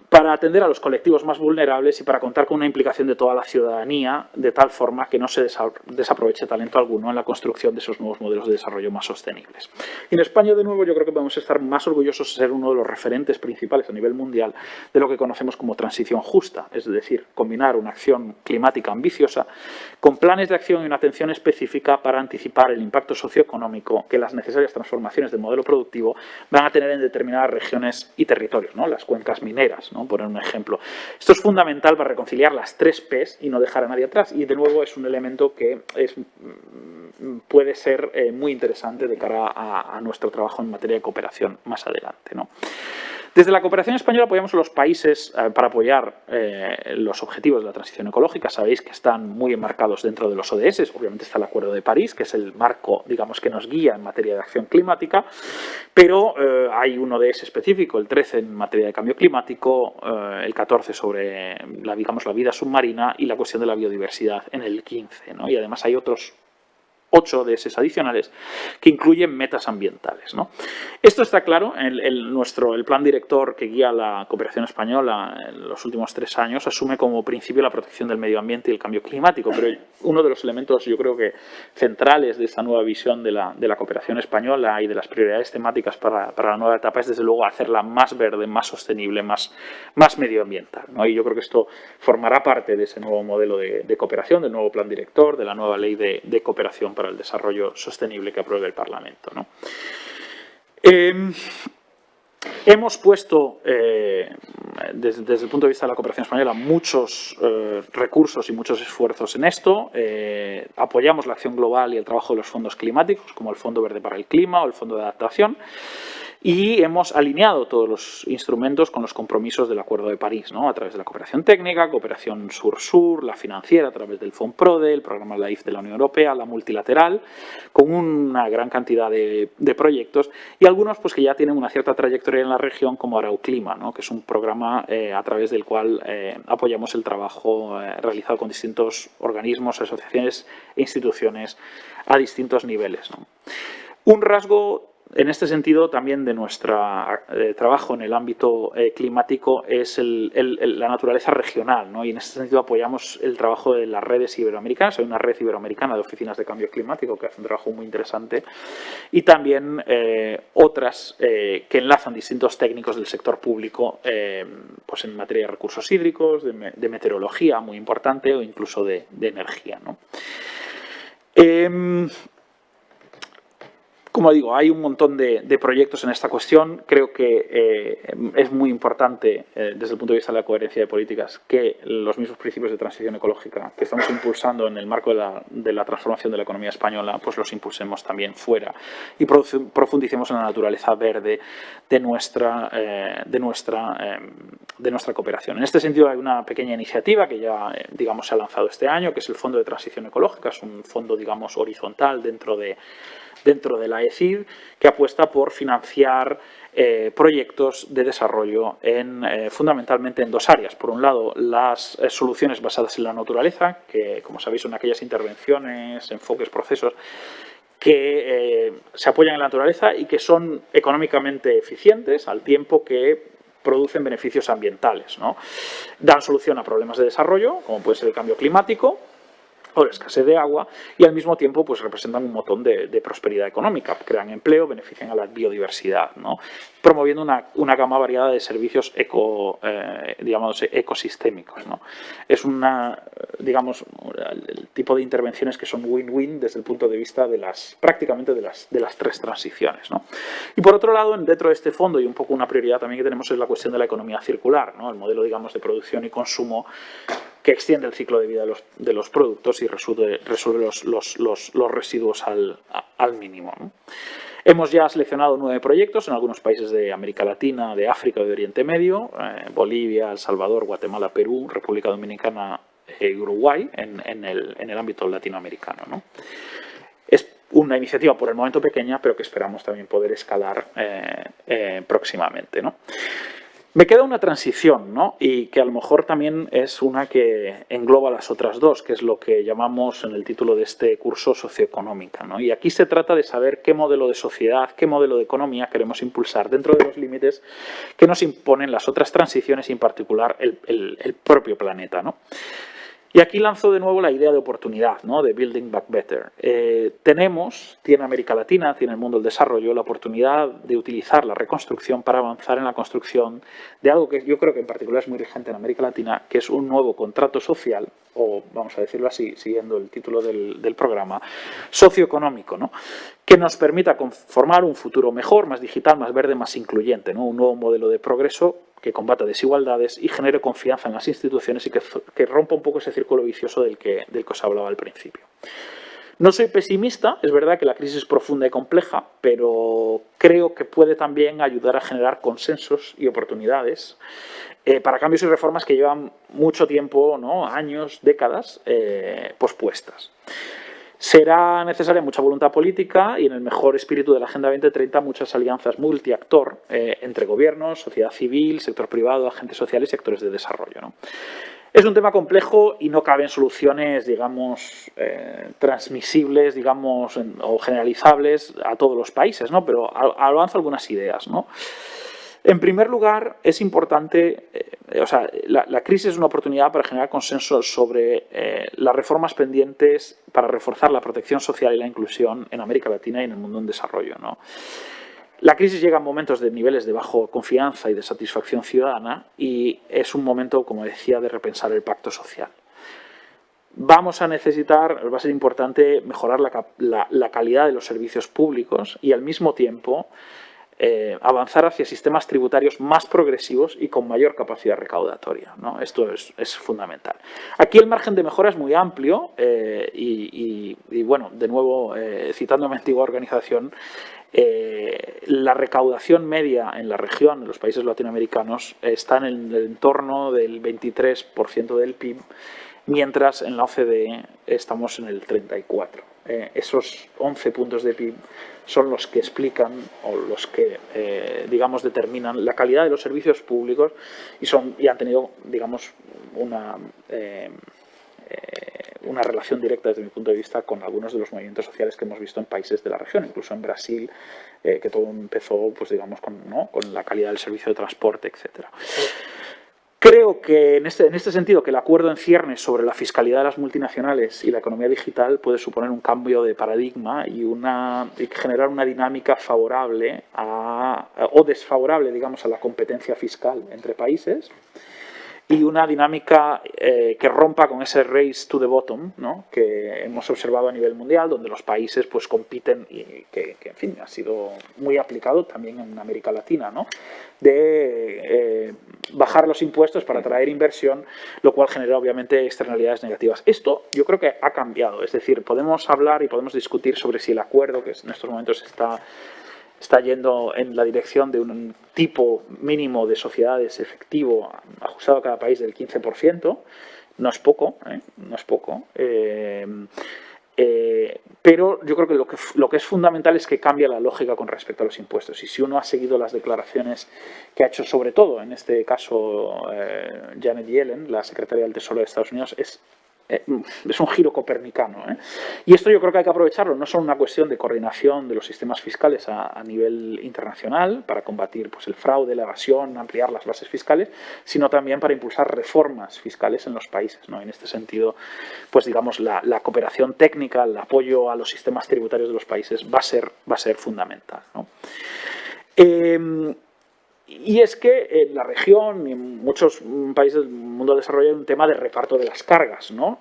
Para atender a los colectivos más vulnerables y para contar con una implicación de toda la ciudadanía, de tal forma que no se desaproveche talento alguno en la construcción de esos nuevos modelos de desarrollo más sostenibles. Y en España, de nuevo, yo creo que podemos estar más orgullosos de ser uno de los referentes principales a nivel mundial de lo que conocemos como transición justa, es decir, combinar una acción climática ambiciosa con planes de acción y una atención específica para anticipar el impacto socioeconómico que las necesarias transformaciones del modelo productivo van a tener en determinadas regiones y territorios, ¿no? Las cuencas mineras, ¿no?, poner un ejemplo. Esto es fundamental para reconciliar las 3 P's y no dejar a nadie atrás. Y de nuevo es un elemento que puede ser muy interesante de cara a nuestro trabajo en materia de cooperación más adelante, ¿no? Desde la cooperación española apoyamos a los países para apoyar los objetivos de la transición ecológica. Sabéis que están muy enmarcados dentro de los ODS. Obviamente está el Acuerdo de París, que es el marco, digamos, que nos guía en materia de acción climática, pero hay un ODS específico, el 13 en materia de cambio climático, el 14 sobre la vida submarina y la cuestión de la biodiversidad en el 15, ¿no? Y además hay otros 8 ODS adicionales que incluyen metas ambientales, ¿no? Esto está claro, el plan director que guía la cooperación española en los últimos 3 años asume como principio la protección del medio ambiente y el cambio climático, pero uno de los elementos, yo creo que centrales de esta nueva visión de la cooperación española y de las prioridades temáticas para la nueva etapa es, desde luego, hacerla más verde, más sostenible, más medioambiental, ¿no? Y yo creo que esto formará parte de ese nuevo modelo de cooperación, del nuevo plan director, de la nueva ley de cooperación para el desarrollo sostenible que apruebe el Parlamento, ¿no? Hemos puesto, desde el punto de vista de la cooperación española, muchos recursos y muchos esfuerzos en esto. Apoyamos la acción global y el trabajo de los fondos climáticos, como el Fondo Verde para el Clima o el Fondo de Adaptación. Y hemos alineado todos los instrumentos con los compromisos del Acuerdo de París, ¿no? A través de la cooperación técnica, cooperación sur-sur, la financiera a través del FONPRODE, el programa LIFE de la Unión Europea, la multilateral, con una gran cantidad de proyectos y algunos pues, que ya tienen una cierta trayectoria en la región, como Arauclima, ¿no? Que es un programa a través del cual apoyamos el trabajo realizado con distintos organismos, asociaciones e instituciones a distintos niveles, ¿no? Un rasgo en este sentido también de nuestro trabajo en el ámbito climático es la naturaleza regional, ¿no? Y en este sentido apoyamos el trabajo de las redes iberoamericanas. Hay una red iberoamericana de oficinas de cambio climático que hace un trabajo muy interesante y también otras que enlazan distintos técnicos del sector público pues en materia de recursos hídricos, de meteorología, muy importante, o incluso de energía, ¿no? Como digo, hay un montón de proyectos en esta cuestión. Creo que es muy importante, desde el punto de vista de la coherencia de políticas, que los mismos principios de transición ecológica que estamos impulsando en el marco de la transformación de la economía española, pues los impulsemos también fuera y profundicemos en la naturaleza verde de nuestra cooperación. En este sentido, hay una pequeña iniciativa que ya, digamos, se ha lanzado este año, que es el Fondo de Transición Ecológica. Es un fondo, digamos, horizontal dentro de la ECID, que apuesta por financiar proyectos de desarrollo fundamentalmente en 2 áreas. Por un lado, las soluciones basadas en la naturaleza, que, como sabéis, son aquellas intervenciones, enfoques, procesos que se apoyan en la naturaleza y que son económicamente eficientes al tiempo que producen beneficios ambientales, ¿no? Dan solución a problemas de desarrollo, como puede ser el cambio climático o la escasez de agua, y al mismo tiempo pues, representan un montón de prosperidad económica, crean empleo, benefician a la biodiversidad, ¿no? Promoviendo una gama variada de servicios ecosistémicos, ¿no? Es digamos, el tipo de intervenciones que son win-win desde el punto de vista prácticamente de las 3 transiciones, ¿no? Y por otro lado, dentro de este fondo, y un poco una prioridad también que tenemos, es la cuestión de la economía circular, ¿no? El modelo, digamos, de producción y consumo que extiende el ciclo de vida de los productos y resuelve los residuos al mínimo, ¿no? Hemos ya seleccionado 9 proyectos en algunos países de América Latina, de África y de Oriente Medio, Bolivia, El Salvador, Guatemala, Perú, República Dominicana y Uruguay, en el ámbito latinoamericano, ¿no? Es una iniciativa por el momento pequeña, pero que esperamos también poder escalar próximamente, ¿no? Me queda una transición, ¿no? Y que a lo mejor también es una que engloba las otras 2, que es lo que llamamos en el título de este curso socioeconómica, ¿no? Y aquí se trata de saber qué modelo de sociedad, qué modelo de economía queremos impulsar dentro de los límites que nos imponen las otras transiciones y en particular el propio planeta, ¿no? Y aquí lanzo de nuevo la idea de oportunidad, ¿no? De Building Back Better. Tiene América Latina, tiene el mundo del desarrollo, la oportunidad de utilizar la reconstrucción para avanzar en la construcción de algo que yo creo que en particular es muy vigente en América Latina, que es un nuevo contrato social, o vamos a decirlo así, siguiendo el título del programa, socioeconómico, ¿no? Que nos permita conformar un futuro mejor, más digital, más verde, más incluyente, ¿no? Un nuevo modelo de progreso que combata desigualdades y genere confianza en las instituciones y que rompa un poco ese círculo vicioso del que os hablaba al principio. No soy pesimista, es verdad que la crisis es profunda y compleja, pero creo que puede también ayudar a generar consensos y oportunidades para cambios y reformas que llevan mucho tiempo, ¿no? Años, décadas, pospuestas. Será necesaria mucha voluntad política y, en el mejor espíritu de la Agenda 2030, muchas alianzas multiactor entre gobiernos, sociedad civil, sector privado, agentes sociales y sectores de desarrollo, ¿no? Es un tema complejo y no caben soluciones, digamos, transmisibles, digamos, o generalizables a todos los países, ¿no? Pero avanzo algunas ideas, ¿no? En primer lugar, es importante, la crisis es una oportunidad para generar consenso sobre las reformas pendientes para reforzar la protección social y la inclusión en América Latina y en el mundo en desarrollo, ¿no? La crisis llega en momentos de niveles de baja confianza y de satisfacción ciudadana y es un momento, como decía, de repensar el pacto social. Vamos a necesitar, va a ser importante mejorar la calidad de los servicios públicos y, al mismo tiempo, avanzar hacia sistemas tributarios más progresivos y con mayor capacidad recaudatoria, ¿no? Esto es fundamental. Aquí el margen de mejora es muy amplio y bueno, de nuevo, citando a mi antigua organización, la recaudación media en la región, en los países latinoamericanos, está en el entorno del 23% del PIB, mientras en la OCDE estamos en el 34%. Esos 11 puntos de PIB son los que explican o los que, digamos, determinan la calidad de los servicios públicos y han tenido, digamos, una relación directa desde mi punto de vista con algunos de los movimientos sociales que hemos visto en países de la región, incluso en Brasil, que todo empezó, pues digamos, con la calidad del servicio de transporte, etc. Creo que en este sentido que el acuerdo en ciernes sobre la fiscalidad de las multinacionales y la economía digital puede suponer un cambio de paradigma y generar una dinámica favorable o desfavorable, digamos, a la competencia fiscal entre países, y una dinámica que rompa con ese race to the bottom, ¿no?, que hemos observado a nivel mundial, donde los países pues compiten y que en fin, ha sido muy aplicado también en América Latina, ¿no?, de bajar los impuestos para atraer inversión, lo cual genera obviamente externalidades negativas. Esto yo creo que ha cambiado, es decir, podemos hablar y podemos discutir sobre si el acuerdo, que en estos momentos está yendo en la dirección de un tipo mínimo de sociedades efectivo ajustado a cada país del 15%, no es poco, no es poco. Pero yo creo que lo que es fundamental es que cambia la lógica con respecto a los impuestos. Y si uno ha seguido las declaraciones que ha hecho, sobre todo en este caso, Janet Yellen, la secretaria del Tesoro de Estados Unidos, es un giro copernicano, ¿eh? Y esto yo creo que hay que aprovecharlo, no solo una cuestión de coordinación de los sistemas fiscales a nivel internacional para combatir pues, el fraude, la evasión, ampliar las bases fiscales, sino también para impulsar reformas fiscales en los países, ¿no? En este sentido, pues digamos, la cooperación técnica, el apoyo a los sistemas tributarios de los países va a ser fundamental, ¿no? Y es que en la región y en muchos países del mundo desarrollado hay un tema de reparto de las cargas, ¿no?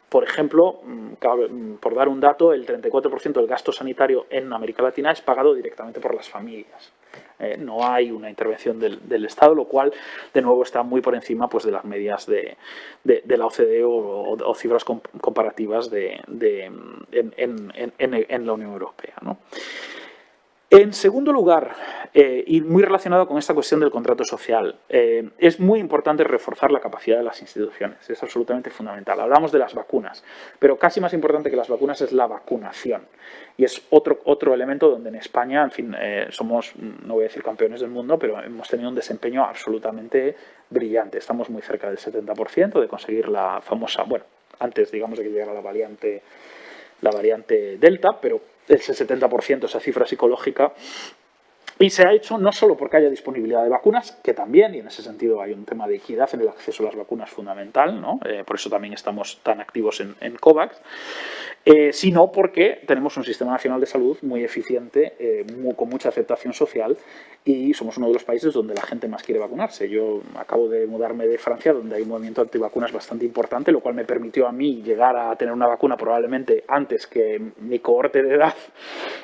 Por ejemplo, por dar un dato, el 34% del gasto sanitario en América Latina es pagado directamente por las familias. No hay una intervención del Estado, lo cual, de nuevo, está muy por encima pues, de las medias de la OCDE o cifras comparativas en la Unión Europea, ¿no? En segundo lugar, y muy relacionado con esta cuestión del contrato social, es muy importante reforzar la capacidad de las instituciones. Es absolutamente fundamental. Hablamos de las vacunas, pero casi más importante que las vacunas es la vacunación. Y es otro elemento donde en España, en fin, somos, no voy a decir campeones del mundo, pero hemos tenido un desempeño absolutamente brillante. Estamos muy cerca del 70% de conseguir la famosa, bueno, antes digamos de que llegara la variante Delta, pero ese 70%, esa cifra psicológica, y se ha hecho no solo porque haya disponibilidad de vacunas, que también, y en ese sentido hay un tema de equidad en el acceso a las vacunas fundamental, ¿no? Por eso también estamos tan activos en COVAX, sino porque tenemos un sistema nacional de salud muy eficiente, con mucha aceptación social, y somos uno de los países donde la gente más quiere vacunarse. Yo acabo de mudarme de Francia, donde hay un movimiento antivacunas bastante importante, lo cual me permitió a mí llegar a tener una vacuna probablemente antes que mi cohorte de edad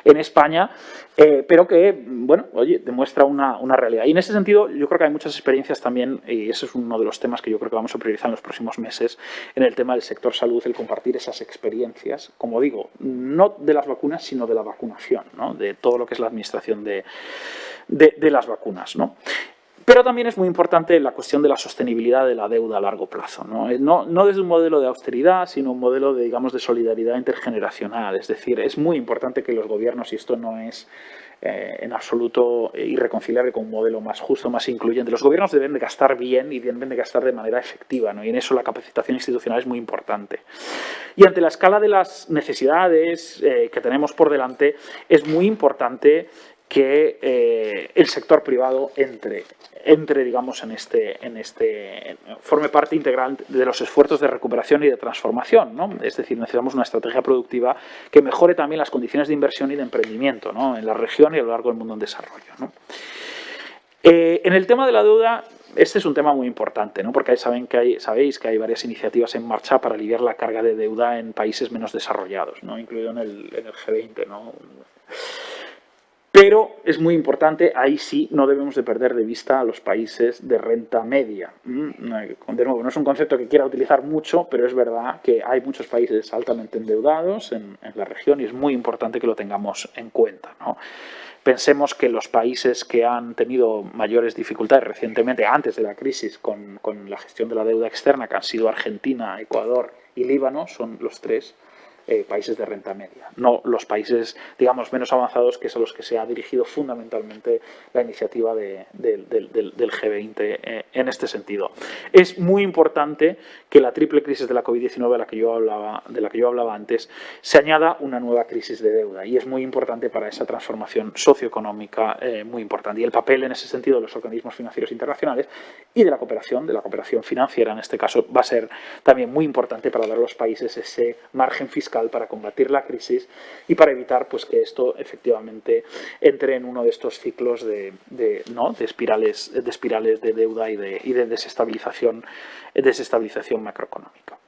en España, pero que, bueno, oye, demuestra una realidad. Y en ese sentido yo creo que hay muchas experiencias también, y ese es uno de los temas que yo creo que vamos a priorizar en los próximos meses, en el tema del sector salud, el compartir esas experiencias temas, como digo, no de las vacunas, sino de la vacunación, ¿no? De todo lo que es la administración de las vacunas, ¿no? Pero también es muy importante la cuestión de la sostenibilidad de la deuda a largo plazo, ¿no? No desde un modelo de austeridad, sino un modelo de, digamos, de solidaridad intergeneracional. Es decir, es muy importante que los gobiernos, y esto no es en absoluto irreconciliable con un modelo más justo, más incluyente, los gobiernos deben de gastar bien y deben de gastar de manera efectiva, ¿no? Y en eso la capacitación institucional es muy importante. Y ante la escala de las necesidades que tenemos por delante, es muy importante que el sector privado entre digamos, forme parte integral de los esfuerzos de recuperación y de transformación, ¿no? Es decir, necesitamos una estrategia productiva que mejore también las condiciones de inversión y de emprendimiento, ¿no? En la región y a lo largo del mundo en desarrollo, ¿no? En el tema de la deuda, este es un tema muy importante, ¿no? Porque sabéis que hay varias iniciativas en marcha para aliviar la carga de deuda en países menos desarrollados, ¿no? Incluido en el G20, ¿no? Pero es muy importante, ahí sí, no debemos de perder de vista a los países de renta media. De nuevo, no es un concepto que quiera utilizar mucho, pero es verdad que hay muchos países altamente endeudados en la región y es muy importante que lo tengamos en cuenta, ¿no? Pensemos que los países que han tenido mayores dificultades recientemente, antes de la crisis, con la gestión de la deuda externa, que han sido Argentina, Ecuador y Líbano, son los tres países de renta media, no los países, digamos, menos avanzados, que son los que se ha dirigido fundamentalmente la iniciativa del G20 en este sentido. Es muy importante que la triple crisis de la COVID-19 de la que yo hablaba antes, se añada una nueva crisis de deuda, y es muy importante para esa transformación socioeconómica, muy importante. Y el papel en ese sentido de los organismos financieros internacionales y de la cooperación financiera, en este caso, va a ser también muy importante para dar a los países ese margen fiscal para combatir la crisis y para evitar, pues, que esto efectivamente entre en uno de estos ciclos de espirales de deuda y de desestabilización macroeconómica.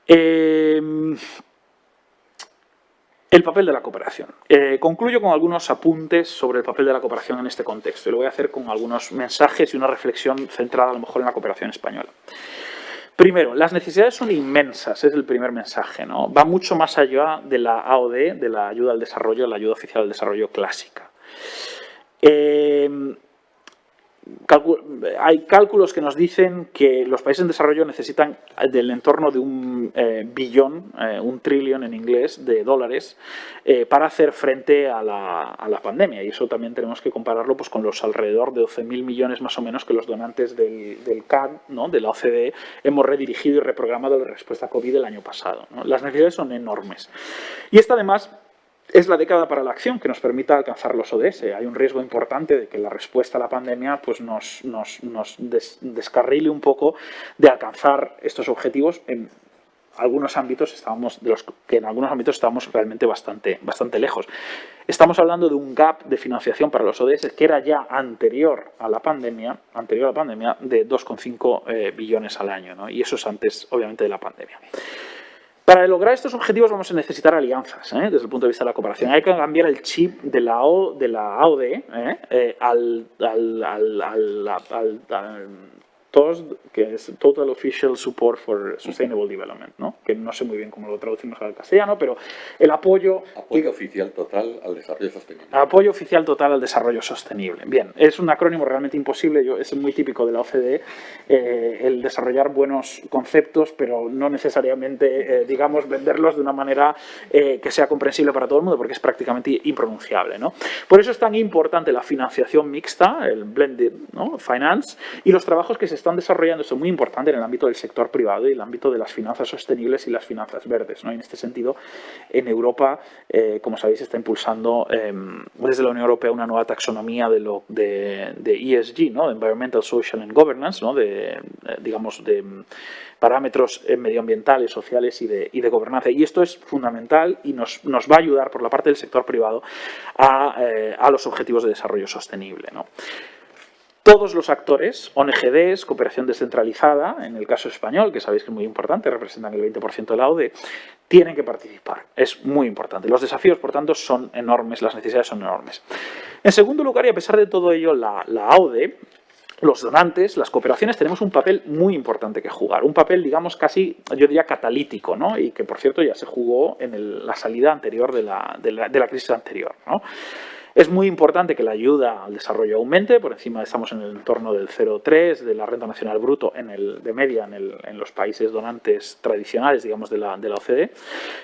El papel de la cooperación. Concluyo con algunos apuntes sobre el papel de la cooperación en este contexto, y lo voy a hacer con algunos mensajes y una reflexión centrada a lo mejor en la cooperación española. Primero, las necesidades son inmensas, es el primer mensaje, ¿no? Va mucho más allá de la AOD, de la ayuda al desarrollo, la ayuda oficial al desarrollo clásica. Hay cálculos que nos dicen que los países en desarrollo necesitan del entorno de un billón, un trillion en inglés, de dólares, para hacer frente a la pandemia. Y eso también tenemos que compararlo, pues, con los alrededor de 12.000 millones más o menos que los donantes del CAD, ¿no?, de la OCDE, hemos redirigido y reprogramado la respuesta a COVID el año pasado, ¿no? Las necesidades son enormes. Y esta, además, es la década para la acción que nos permita alcanzar los ODS. Hay un riesgo importante de que la respuesta a la pandemia, pues, nos descarrile un poco de alcanzar estos objetivos. En algunos ámbitos estábamos realmente bastante lejos. Estamos hablando de un gap de financiación para los ODS que era ya anterior a la pandemia, de 2,5 billones al año, ¿no? Y eso es antes, obviamente, de la pandemia. Para lograr estos objetivos vamos a necesitar alianzas, desde el punto de vista de la cooperación. Hay que cambiar el chip de la AOD al TOSD, que es Total Official Support for Sustainable Development, ¿no? Que no sé muy bien cómo lo traducimos al castellano, pero el apoyo oficial total al desarrollo sostenible. Apoyo oficial total al desarrollo sostenible. Bien, es un acrónimo realmente imposible, es muy típico de la OCDE, el desarrollar buenos conceptos, pero no necesariamente, digamos, venderlos de una manera que sea comprensible para todo el mundo, porque es prácticamente impronunciable, ¿no? Por eso es tan importante la financiación mixta, el blended, ¿no?, finance, y los trabajos que se están desarrollando, esto es muy importante en el ámbito del sector privado y el ámbito de las finanzas sostenibles y las finanzas verdes, ¿no? Y en este sentido, en Europa, como sabéis, está impulsando desde la Unión Europea una nueva taxonomía de ESG, ¿no?, de Environmental, Social and Governance, ¿no?, digamos, de parámetros medioambientales, sociales y de gobernanza. Y esto es fundamental y nos va a ayudar por la parte del sector privado a los objetivos de desarrollo sostenible, ¿no? Todos los actores, ONGDs, cooperación descentralizada, en el caso español, que sabéis que es muy importante, representan el 20% de la ODE, tienen que participar. Es muy importante. Los desafíos, por tanto, son enormes, las necesidades son enormes. En segundo lugar, y a pesar de todo ello, la ODE los donantes, las cooperaciones, tenemos un papel muy importante que jugar, un papel, digamos, casi, yo diría, catalítico, ¿no? Y que, por cierto, ya se jugó en la salida anterior de la crisis anterior, ¿no? Es muy importante que la ayuda al desarrollo aumente, por encima estamos en el entorno del 0,3 de la renta nacional bruto de media en los países donantes tradicionales, digamos, de la OCDE,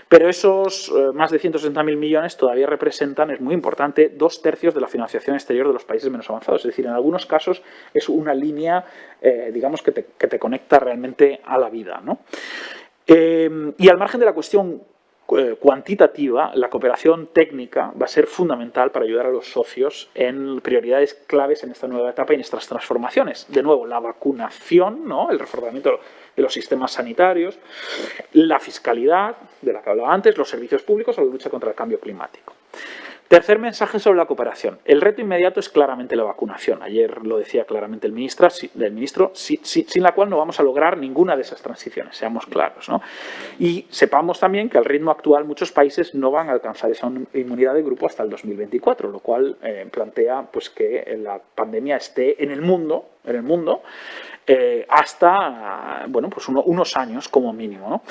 pero esos más de 160.000 millones todavía representan, es muy importante, 2/3 de la financiación exterior de los países menos avanzados, es decir, en algunos casos es una línea, digamos, que te conecta realmente a la vida, ¿no? Y al margen de la cuestión cuantitativa, la cooperación técnica va a ser fundamental para ayudar a los socios en prioridades claves en esta nueva etapa y en estas transformaciones. De nuevo, la vacunación, ¿no? El reforzamiento de los sistemas sanitarios, la fiscalidad, de la que hablaba antes, los servicios públicos o la lucha contra el cambio climático. Tercer mensaje sobre la cooperación. El reto inmediato es claramente la vacunación. Ayer lo decía claramente el ministro, sin la cual no vamos a lograr ninguna de esas transiciones, seamos claros, ¿no? Y sepamos también que al ritmo actual muchos países no van a alcanzar esa inmunidad de grupo hasta el 2024, lo cual plantea pues, que la pandemia esté en el mundo hasta bueno, pues unos años como mínimo, ¿no?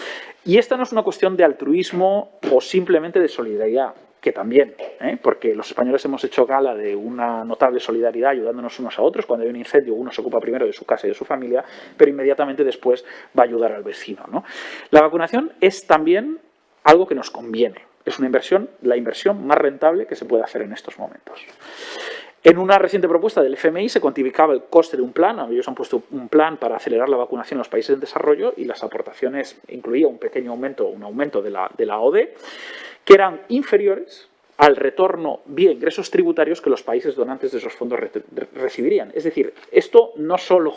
Y esta no es una cuestión de altruismo o simplemente de solidaridad, que también, porque los españoles hemos hecho gala de una notable solidaridad ayudándonos unos a otros. Cuando hay un incendio, uno se ocupa primero de su casa y de su familia, pero inmediatamente después va a ayudar al vecino, ¿no? La vacunación es también algo que nos conviene. Es una inversión, la inversión más rentable que se puede hacer en estos momentos. En una reciente propuesta del FMI se cuantificaba el coste de un plan. Ellos han puesto un plan para acelerar la vacunación en los países en desarrollo y las aportaciones incluía un pequeño aumento, de la ODE, que eran inferiores al retorno vía ingresos tributarios que los países donantes de esos fondos recibirían. Es decir, esto no solo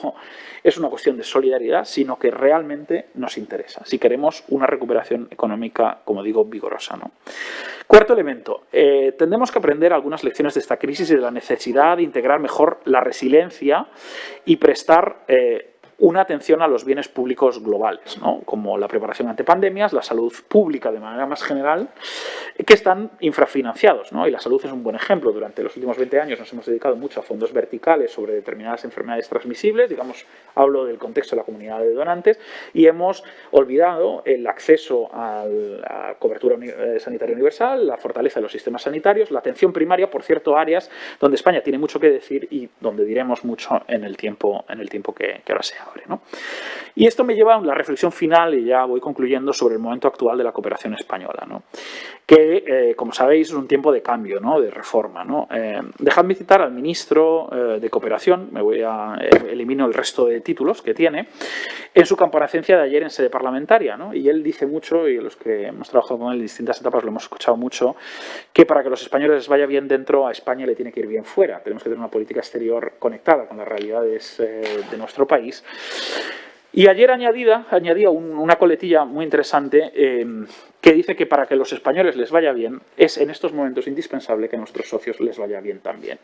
es una cuestión de solidaridad, sino que realmente nos interesa, si queremos una recuperación económica, como digo, vigorosa, ¿no? Cuarto elemento, tendremos que aprender algunas lecciones de esta crisis y de la necesidad de integrar mejor la resiliencia y prestar una atención a los bienes públicos globales, ¿no? Como la preparación ante pandemias, la salud pública de manera más general, que están infrafinanciados, ¿no? Y la salud es un buen ejemplo. Durante los últimos 20 años nos hemos dedicado mucho a fondos verticales sobre determinadas enfermedades transmisibles, digamos, hablo del contexto de la comunidad de donantes, y hemos olvidado el acceso a la cobertura sanitaria universal, la fortaleza de los sistemas sanitarios, la atención primaria, por cierto, áreas donde España tiene mucho que decir y donde diremos mucho en el tiempo que ahora se abre, ¿no? Y esto me lleva a la reflexión final, y ya voy concluyendo, sobre el momento actual de la cooperación española, ¿no? Que, como sabéis, es un tiempo de cambio, ¿no? De reforma, ¿no? Dejadme citar al ministro de Cooperación, elimino el resto de títulos que tiene, en su comparecencia de ayer en sede parlamentaria, ¿no? Y él dice mucho, y los que hemos trabajado con él en distintas etapas lo hemos escuchado mucho, que para que los españoles les vaya bien dentro, a España le tiene que ir bien fuera. Tenemos que tener una política exterior conectada con las realidades de nuestro país. Y ayer añadía una coletilla muy interesante que dice que para que los españoles les vaya bien es en estos momentos indispensable que a nuestros socios les vaya bien también.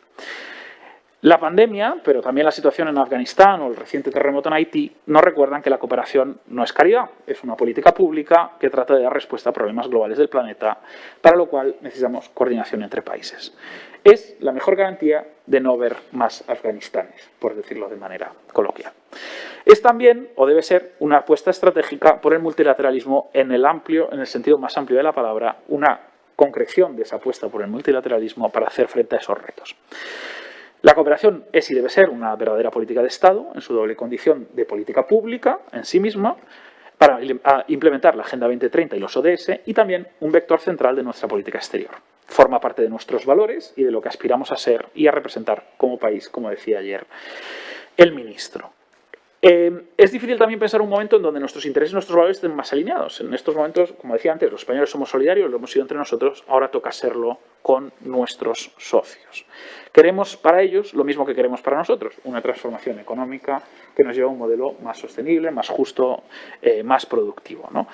La pandemia, pero también la situación en Afganistán o el reciente terremoto en Haití, nos recuerdan que la cooperación no es caridad, es una política pública que trata de dar respuesta a problemas globales del planeta, para lo cual necesitamos coordinación entre países. Es la mejor garantía de no ver más Afganistanes, por decirlo de manera coloquial. Es también, o debe ser, una apuesta estratégica por el multilateralismo en el sentido más amplio de la palabra, una concreción de esa apuesta por el multilateralismo para hacer frente a esos retos. La cooperación es y debe ser una verdadera política de Estado, en su doble condición de política pública en sí misma, para implementar la Agenda 2030 y los ODS, y también un vector central de nuestra política exterior. Forma parte de nuestros valores y de lo que aspiramos a ser y a representar como país, como decía ayer el ministro. Es difícil también pensar un momento en donde nuestros intereses y nuestros valores estén más alineados. En estos momentos, como decía antes, los españoles somos solidarios, lo hemos sido entre nosotros, ahora toca serlo con nuestros socios. Queremos para ellos lo mismo que queremos para nosotros, una transformación económica que nos lleva a un modelo más sostenible, más justo, más productivo, ¿no?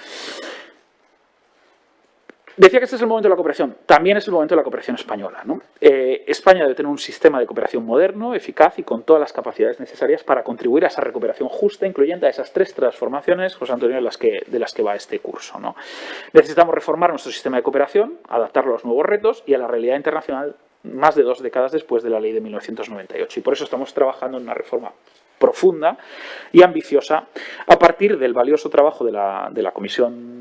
Decía que este es el momento de la cooperación, también es el momento de la cooperación española, ¿no? España debe tener un sistema de cooperación moderno, eficaz y con todas las capacidades necesarias para contribuir a esa recuperación justa, incluyendo a esas tres transformaciones, José Antonio, de las que va este curso, ¿no? Necesitamos reformar nuestro sistema de cooperación, adaptarlo a los nuevos retos y a la realidad internacional más de 2 décadas después de la ley de 1998. Y por eso estamos trabajando en una reforma profunda y ambiciosa a partir del valioso trabajo de la Comisión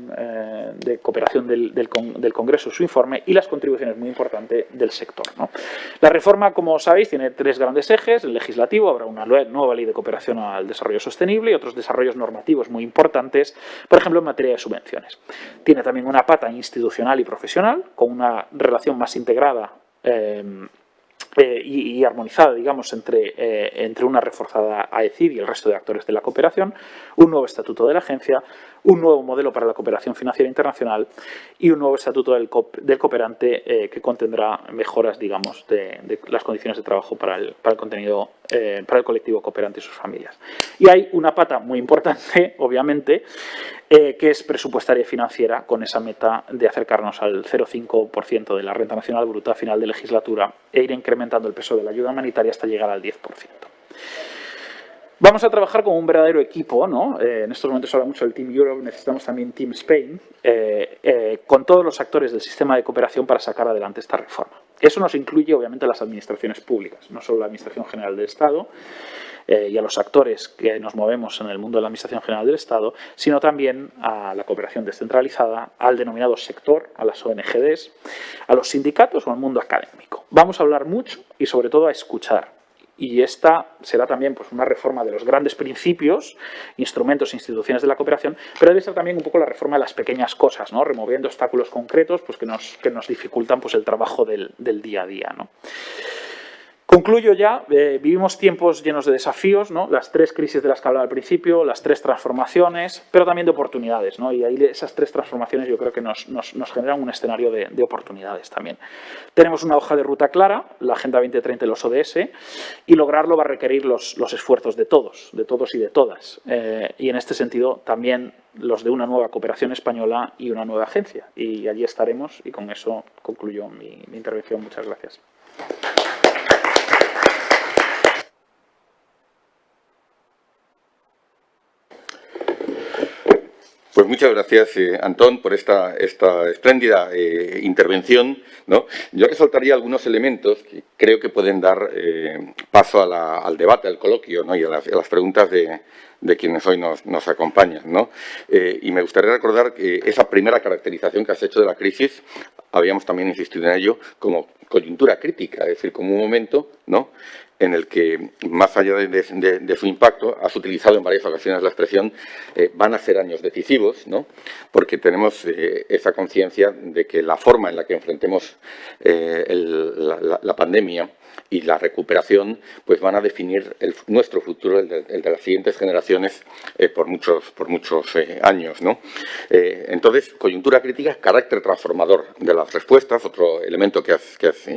de Cooperación del Congreso, su informe, y las contribuciones muy importantes del sector, ¿no? La reforma, como sabéis, tiene 3 grandes ejes. El legislativo: habrá una nueva ley de cooperación al desarrollo sostenible y otros desarrollos normativos muy importantes, por ejemplo, en materia de subvenciones. Tiene también una pata institucional y profesional, con una relación más integrada y armonizada, digamos, entre una reforzada AECID y el resto de actores de la cooperación, un nuevo estatuto de la agencia, un nuevo modelo para la cooperación financiera internacional y un nuevo estatuto del cooperante que contendrá mejoras, digamos, de las condiciones de trabajo para el colectivo cooperante y sus familias. Y hay una pata muy importante, obviamente, que es presupuestaria y financiera, con esa meta de acercarnos al 0,5% de la renta nacional bruta a final de legislatura e ir incrementando el peso de la ayuda humanitaria hasta llegar al 10%. Vamos a trabajar como un verdadero equipo, ¿no? En estos momentos se habla mucho del Team Europe, necesitamos también Team Spain, con todos los actores del sistema de cooperación para sacar adelante esta reforma. Eso nos incluye, obviamente, a las administraciones públicas, no solo la Administración General del Estado y a los actores que nos movemos en el mundo de la Administración General del Estado, sino también a la cooperación descentralizada, al denominado sector, a las ONGs, a los sindicatos o al mundo académico. Vamos a hablar mucho y, sobre todo, a escuchar. Y esta será también, pues, una reforma de los grandes principios, instrumentos e instituciones de la cooperación, pero debe ser también un poco la reforma de las pequeñas cosas, ¿no? Removiendo obstáculos concretos, pues, que nos dificultan, pues, el trabajo del día a día, ¿no? Concluyo ya. Vivimos tiempos llenos de desafíos, ¿no? Las 3 crisis de las que hablaba al principio, las 3 transformaciones, pero también de oportunidades, ¿no? Y ahí esas 3 transformaciones yo creo que nos generan un escenario de oportunidades también. Tenemos una hoja de ruta clara, la Agenda 2030 y los ODS, y lograrlo va a requerir los esfuerzos de todos y de todas. Y en este sentido también los de una nueva cooperación española y una nueva agencia. Y allí estaremos, y con eso concluyo mi intervención. Muchas gracias. Pues muchas gracias, Antón, por esta espléndida intervención, ¿no? Yo resaltaría algunos elementos que creo que pueden dar paso al debate, al coloquio, ¿no? Y a las preguntas de quienes hoy nos acompañan, ¿no? Y me gustaría recordar que esa primera caracterización que has hecho de la crisis, habíamos también insistido en ello, como coyuntura crítica, es decir, como un momento, ¿no?, en el que, más allá de su impacto, has utilizado en varias ocasiones la expresión van a ser años decisivos, ¿no? Porque tenemos esa conciencia de que la forma en la que enfrentemos la pandemia y la recuperación, pues van a definir nuestro futuro, el de las siguientes generaciones, por muchos años, ¿no? Entonces, coyuntura crítica, carácter transformador de las respuestas, otro elemento que has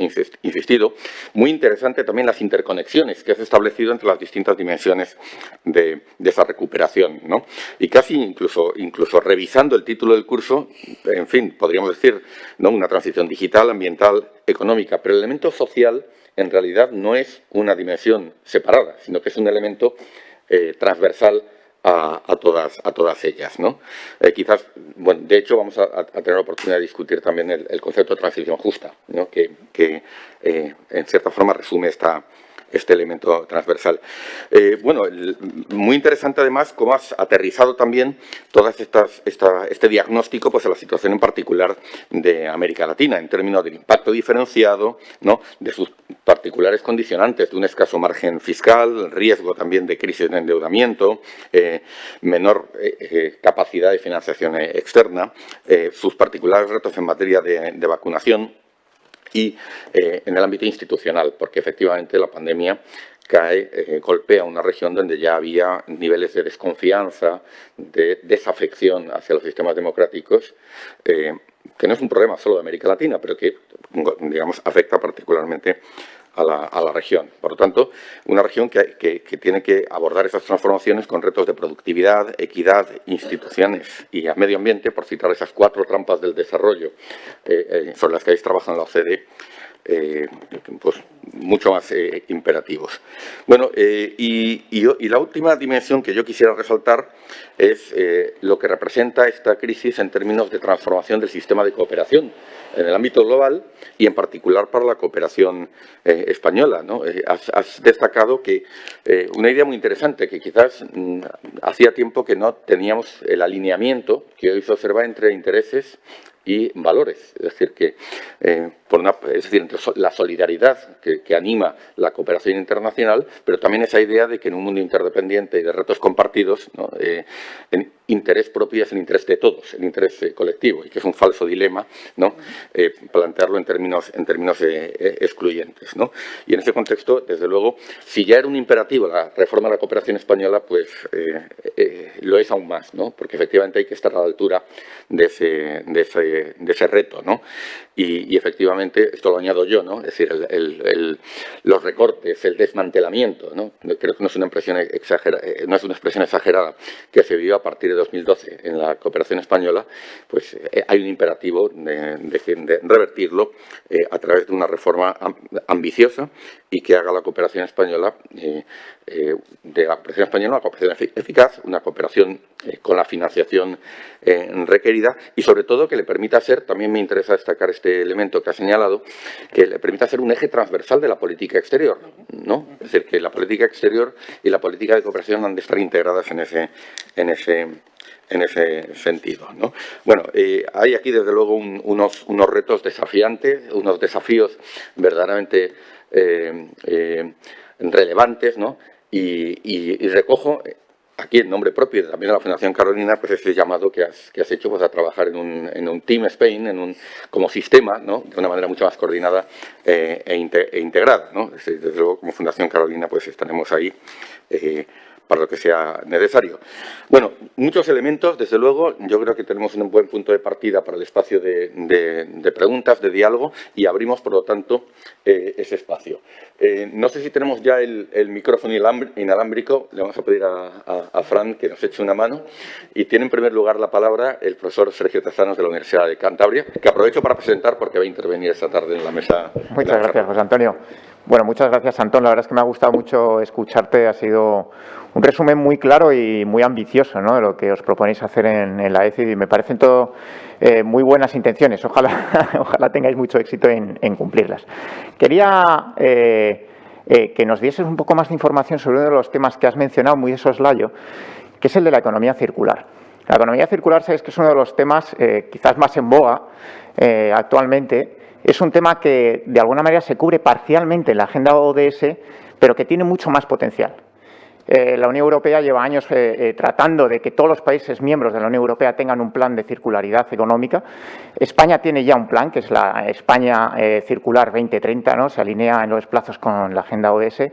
insistido. Muy interesante también las interconexiones que has establecido entre las distintas dimensiones de esa recuperación, ¿no? Y casi incluso revisando el título del curso, en fin, podríamos decir, ¿no?, una transición digital, ambiental, económica, pero el elemento social en realidad no es una dimensión separada, sino que es un elemento transversal a todas ellas, ¿no? Quizás, bueno, de hecho vamos a tener la oportunidad de discutir también el concepto de transición justa, ¿no?, que en cierta forma resume este elemento transversal. Bueno, muy interesante además cómo has aterrizado también todas este diagnóstico, pues, a la situación en particular de América Latina, en términos del impacto diferenciado, ¿no?, de sus particulares condicionantes, de un escaso margen fiscal, riesgo también de crisis de endeudamiento, menor capacidad de financiación externa, sus particulares retos en materia de vacunación, y en el ámbito institucional, porque efectivamente la pandemia golpea una región donde ya había niveles de desconfianza, de desafección hacia los sistemas democráticos, que no es un problema solo de América Latina, pero que, digamos, afecta particularmente a la región. Por lo tanto, una región que tiene que abordar esas transformaciones con retos de productividad, equidad, instituciones y a medio ambiente, por citar esas 4 trampas del desarrollo sobre las que habéis trabajado en la OCDE, pues mucho más imperativos. Bueno, y la última dimensión que yo quisiera resaltar es lo que representa esta crisis en términos de transformación del sistema de cooperación en el ámbito global y en particular para la cooperación española, ¿no? Has destacado que una idea muy interesante, que quizás hacía tiempo que no teníamos el alineamiento que hoy se observa entre intereses y valores, es decir, que entre la solidaridad que anima la cooperación internacional, pero también esa idea de que en un mundo interdependiente y de retos compartidos, ¿no? El interés propio es el interés de todos, el interés colectivo, y que es un falso dilema, ¿no? Plantearlo en términos excluyentes, ¿no? Y en ese contexto, desde luego, si ya era un imperativo la reforma de la cooperación española, pues lo es aún más, ¿no? Porque efectivamente hay que estar a la altura de ese reto, ¿no? Y efectivamente, esto lo añado yo, ¿no? Es decir, los recortes, el desmantelamiento, ¿no? Creo que no es una expresión exagerada que se vivió a partir de 2012 en la cooperación española, pues hay un imperativo de revertirlo a través de una reforma ambiciosa y que haga la cooperación española de la cooperación española una cooperación eficaz, una cooperación con la financiación requerida y sobre todo que le permita ser, también me interesa destacar este elemento que ha señalado, que le permita ser un eje transversal de la política exterior, ¿no? Es decir, que la política exterior y la política de cooperación han de estar integradas en ese sentido, ¿no? Bueno, hay aquí desde luego unos retos desafiantes, unos desafíos verdaderamente relevantes, ¿no? Y recojo aquí en nombre propio y también de la Fundación Carolina, pues ese llamado que has hecho pues, a trabajar en un Team Spain, como sistema, ¿no? De una manera mucho más coordinada e integrada, ¿no? Desde luego, como Fundación Carolina, pues estaremos ahí para lo que sea necesario. Bueno, muchos elementos, desde luego, yo creo que tenemos un buen punto de partida para el espacio de preguntas, de diálogo, y abrimos, por lo tanto, ese espacio. No sé si tenemos ya el micrófono inalámbrico, le vamos a pedir a Fran que nos eche una mano, y tiene en primer lugar la palabra el profesor Sergio Tezanos de la Universidad de Cantabria, que aprovecho para presentar porque va a intervenir esta tarde en la mesa. Muchas gracias, José Antonio. Bueno, muchas gracias, Antón. La verdad es que me ha gustado mucho escucharte. Ha sido un resumen muy claro y muy ambicioso, ¿no?, de lo que os proponéis hacer en la ECID y me parecen todo muy buenas intenciones. Ojalá tengáis mucho éxito en cumplirlas. Quería que nos dieses un poco más de información sobre uno de los temas que has mencionado muy de soslayo, que es el de la economía circular. La economía circular, sabéis que es uno de los temas quizás más en boga actualmente. Es un tema que, de alguna manera, se cubre parcialmente en la agenda ODS, pero que tiene mucho más potencial. La Unión Europea lleva años tratando de que todos los países miembros de la Unión Europea tengan un plan de circularidad económica. España tiene ya un plan, que es la España Circular 2030, ¿no? Se alinea en los plazos con la agenda ODS.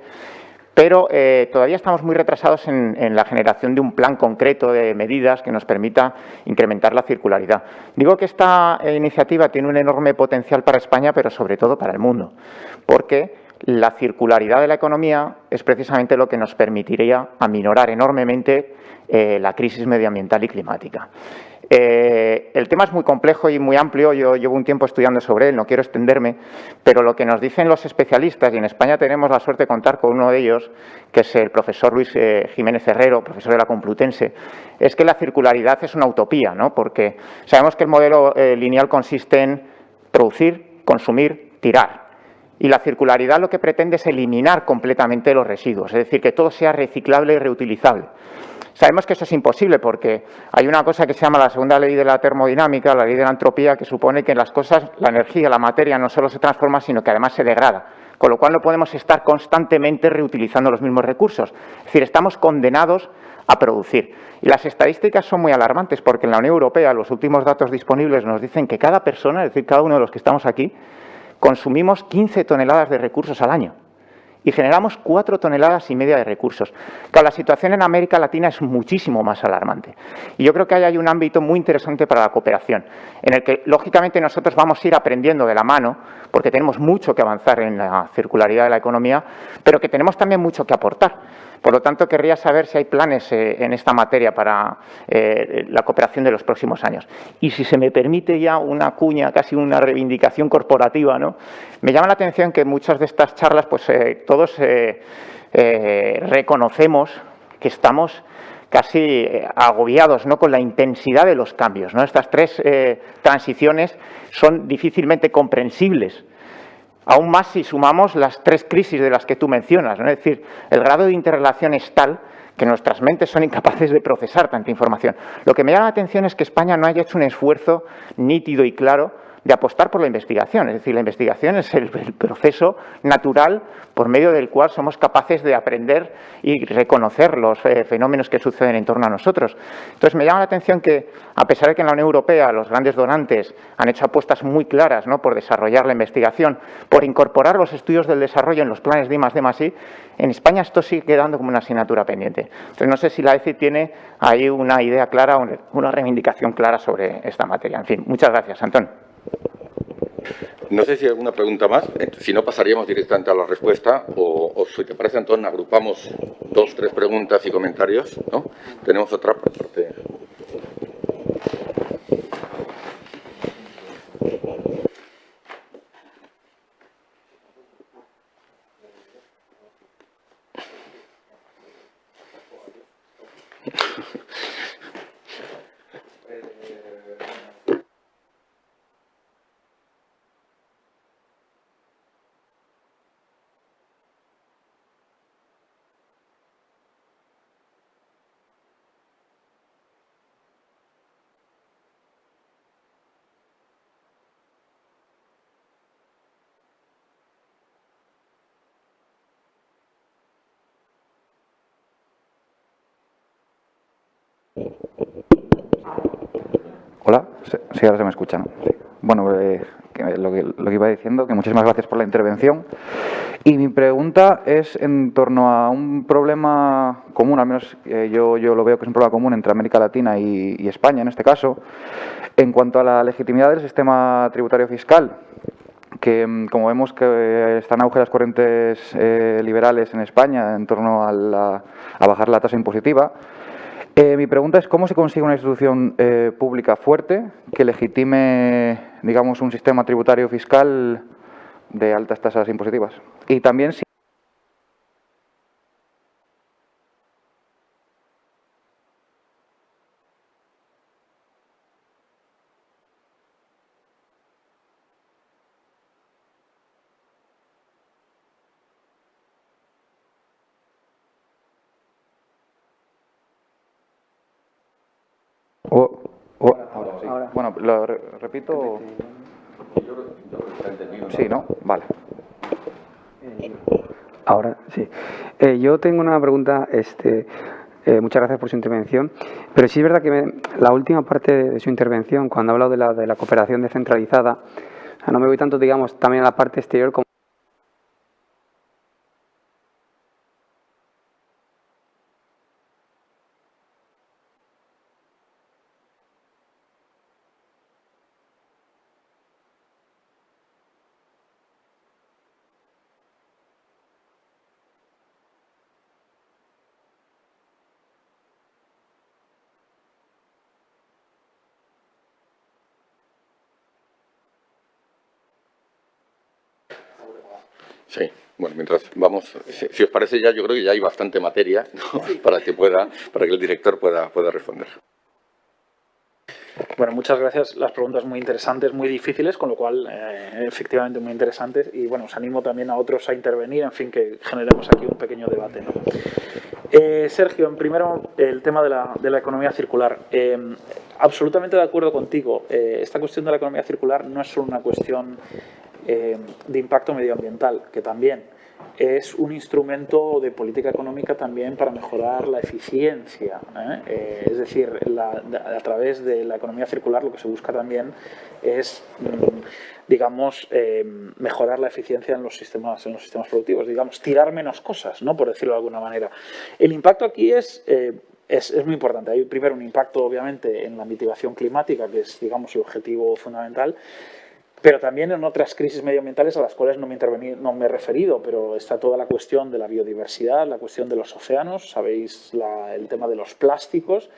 Pero todavía estamos muy retrasados en la generación de un plan concreto de medidas que nos permita incrementar la circularidad. Digo que esta iniciativa tiene un enorme potencial para España, pero sobre todo para el mundo, porque la circularidad de la economía es precisamente lo que nos permitiría aminorar enormemente la crisis medioambiental y climática. El tema es muy complejo y muy amplio, yo llevo un tiempo estudiando sobre él, no quiero extenderme, pero lo que nos dicen los especialistas, y en España tenemos la suerte de contar con uno de ellos, que es el profesor Luis Jiménez Herrero, profesor de la Complutense, es que la circularidad es una utopía, ¿no? Porque sabemos que el modelo lineal consiste en producir, consumir, tirar. Y la circularidad lo que pretende es eliminar completamente los residuos, es decir, que todo sea reciclable y reutilizable. Sabemos que eso es imposible porque hay una cosa que se llama la segunda ley de la termodinámica, la ley de la entropía, que supone que en las cosas, la energía, la materia no solo se transforma, sino que además se degrada. Con lo cual no podemos estar constantemente reutilizando los mismos recursos. Es decir, estamos condenados a producir. Y las estadísticas son muy alarmantes porque en la Unión Europea los últimos datos disponibles nos dicen que cada persona, es decir, cada uno de los que estamos aquí, consumimos 15 toneladas de recursos al año. y generamos 4,5 toneladas de recursos. Claro, la situación en América Latina es muchísimo más alarmante. Y yo creo que ahí hay un ámbito muy interesante para la cooperación, en el que, lógicamente, nosotros vamos a ir aprendiendo de la mano, porque tenemos mucho que avanzar en la circularidad de la economía, pero que tenemos también mucho que aportar. Por lo tanto, querría saber si hay planes en esta materia para la cooperación de los próximos años. Y si se me permite ya una cuña, casi una reivindicación corporativa, ¿no? Me llama la atención que en muchas de estas charlas pues, todos reconocemos que estamos casi agobiados, ¿no?, con la intensidad de los cambios, ¿no? Estas tres transiciones son difícilmente comprensibles. Aún más si sumamos las tres crisis de las que tú mencionas, ¿no? Es decir, el grado de interrelación es tal que nuestras mentes son incapaces de procesar tanta información. Lo que me llama la atención es que España no haya hecho un esfuerzo nítido y claro de apostar por la investigación. Es decir, la investigación es el proceso natural por medio del cual somos capaces de aprender y reconocer los fenómenos que suceden en torno a nosotros. Entonces, me llama la atención que, a pesar de que en la Unión Europea los grandes donantes han hecho apuestas muy claras, ¿no?, por desarrollar la investigación, por incorporar los estudios del desarrollo en los planes de I+D+I, en España esto sigue quedando como una asignatura pendiente. Entonces, no sé si la ECI tiene ahí una idea clara, una reivindicación clara sobre esta materia. En fin, muchas gracias, Antón. No sé si hay alguna pregunta más. Si no, pasaríamos directamente a la respuesta. O si te parece, Antón, agrupamos 2, 3 preguntas y comentarios, ¿no? Tenemos otra por parte. Hola, sí, ahora se me escucha, ¿no? Sí. Bueno, lo que iba diciendo, que muchísimas gracias por la intervención. Y mi pregunta es en torno a un problema común, al menos yo lo veo que es un problema común entre América Latina y España, en este caso, en cuanto a la legitimidad del sistema tributario fiscal, que como vemos que están en auge las corrientes liberales en España en torno a bajar la tasa impositiva. Mi pregunta es cómo se consigue una institución pública fuerte que legitime, digamos, un sistema tributario fiscal de altas tasas impositivas. Y también si Ahora. Bueno, lo repito. Sí, ¿no? Vale. Ahora sí. Yo tengo una pregunta. Muchas gracias por su intervención. Pero sí es verdad que la última parte de su intervención, cuando ha hablado de la cooperación descentralizada, no me voy tanto, digamos, también a la parte exterior como. Sí, bueno, mientras vamos, si os parece ya, yo creo que ya hay bastante materia, ¿no?, para que el director pueda responder. Bueno, muchas gracias. Las preguntas muy interesantes, muy difíciles, con lo cual, efectivamente, muy interesantes. Y, bueno, os animo también a otros a intervenir, en fin, que generemos aquí un pequeño debate, ¿no? Sergio, primero, el tema de la economía circular. Absolutamente de acuerdo contigo. Esta cuestión de la economía circular no es solo una cuestión de impacto medioambiental, que también. es un instrumento de política económica también para mejorar la eficiencia. Es decir, a través de la economía circular lo que se busca también es, digamos, mejorar la eficiencia en los sistemas productivos, digamos, tirar menos cosas, ¿no? Por decirlo de alguna manera. El impacto aquí es muy importante. Hay primero un impacto, obviamente, en la mitigación climática, que es, digamos, el objetivo fundamental, pero también en otras crisis medioambientales a las cuales no me he referido, pero está toda la cuestión de la biodiversidad, la cuestión de los océanos, sabéis el tema de los plásticos,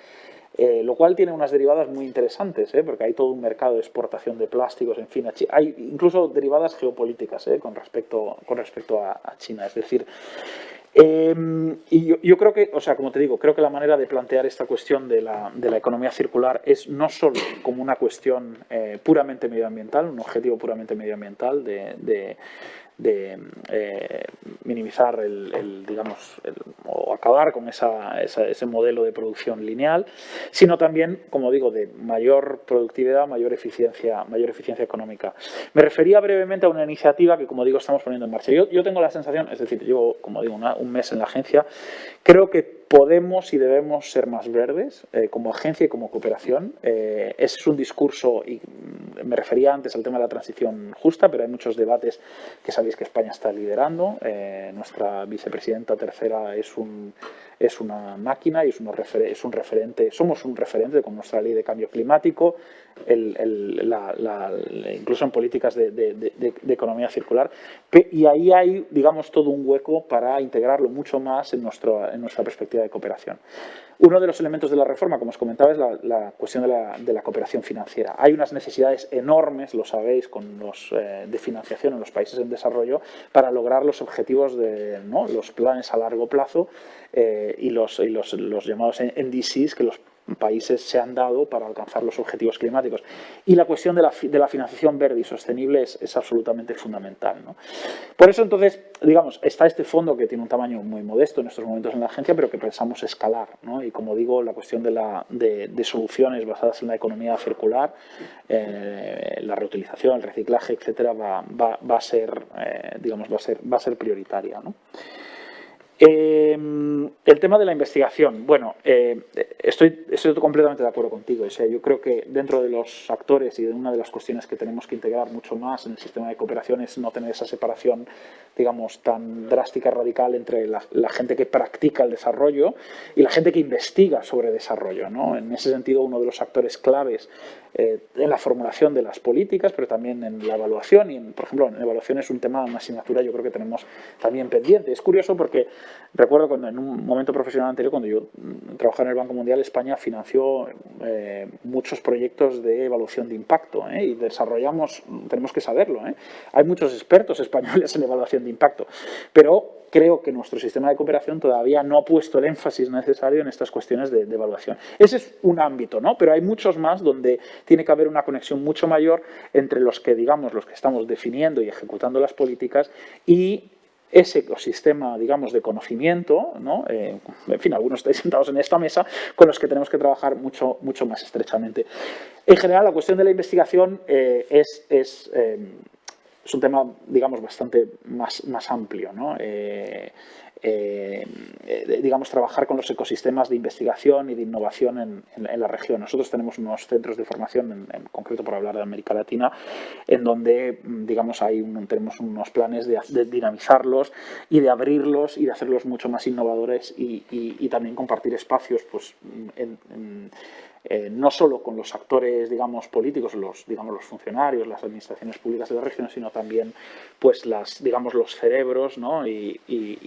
lo cual tiene unas derivadas muy interesantes, porque hay todo un mercado de exportación de plásticos, en fin, hay incluso derivadas geopolíticas con respecto a China, es decir, y yo creo que, o sea, como te digo, creo que la manera de plantear esta cuestión de la economía circular es no solo como una cuestión puramente medioambiental, un objetivo puramente medioambiental de minimizar o acabar con ese modelo de producción lineal, sino también, como digo, de mayor productividad, mayor eficiencia económica. Me refería brevemente a una iniciativa que, como digo, estamos poniendo en marcha. Yo tengo la sensación, es decir, llevo, como digo, un mes en la agencia, creo que podemos y debemos ser más verdes como agencia y como cooperación. Ese es un discurso, y me refería antes al tema de la transición justa, pero hay muchos debates que sabéis que España está liderando. Nuestra vicepresidenta tercera es una máquina y es un referente. Somos un referente con nuestra ley de cambio climático, incluso en políticas de economía circular. Y ahí hay, digamos, todo un hueco para integrarlo mucho más en nuestra perspectiva de cooperación. Uno de los elementos de la reforma, como os comentaba, es la cuestión de la cooperación financiera. Hay unas necesidades enormes, lo sabéis, de financiación en los países en desarrollo para lograr los objetivos los planes a largo plazo y los llamados NDCs que los países se han dado para alcanzar los objetivos climáticos. Y la cuestión de la financiación verde y sostenible es absolutamente fundamental, ¿no? Por eso, entonces, digamos, está este fondo que tiene un tamaño muy modesto en estos momentos en la agencia, pero que pensamos escalar, ¿no? Y como digo, la cuestión de soluciones basadas en la economía circular, la reutilización, el reciclaje, etcétera, va a ser prioritaria, ¿no? El tema de la investigación, bueno, estoy completamente de acuerdo contigo. O sea, yo creo que dentro de los actores y de una de las cuestiones que tenemos que integrar mucho más en el sistema de cooperación es no tener esa separación, digamos, tan drástica y radical entre la gente que practica el desarrollo y la gente que investiga sobre desarrollo, ¿no? En ese sentido, uno de los actores claves en la formulación de las políticas, pero también en la evaluación, y por ejemplo, en evaluación es un tema, una asignatura yo creo que tenemos también pendiente. Es curioso porque recuerdo cuando en un momento profesional anterior, cuando yo trabajaba en el Banco Mundial, España financió muchos proyectos de evaluación de impacto, y desarrollamos, tenemos que saberlo, hay muchos expertos españoles en evaluación de impacto, pero creo que nuestro sistema de cooperación todavía no ha puesto el énfasis necesario en estas cuestiones de evaluación. Ese es un ámbito, ¿no? Pero hay muchos más donde tiene que haber una conexión mucho mayor entre los que estamos definiendo y ejecutando las políticas y ese ecosistema, digamos, de conocimiento, ¿no? En fin, algunos estáis sentados en esta mesa con los que tenemos que trabajar mucho más estrechamente. En general, la cuestión de la investigación es un tema, digamos, bastante más amplio, ¿no? Digamos, trabajar con los ecosistemas de investigación y de innovación en la región. Nosotros tenemos unos centros de formación, en concreto por hablar de América Latina, en donde, digamos, tenemos unos planes de dinamizarlos y de abrirlos y de hacerlos mucho más innovadores y también compartir espacios, pues, no solo con los actores, digamos, políticos, los funcionarios, las administraciones públicas de la región, sino también, pues, los cerebros, ¿no? y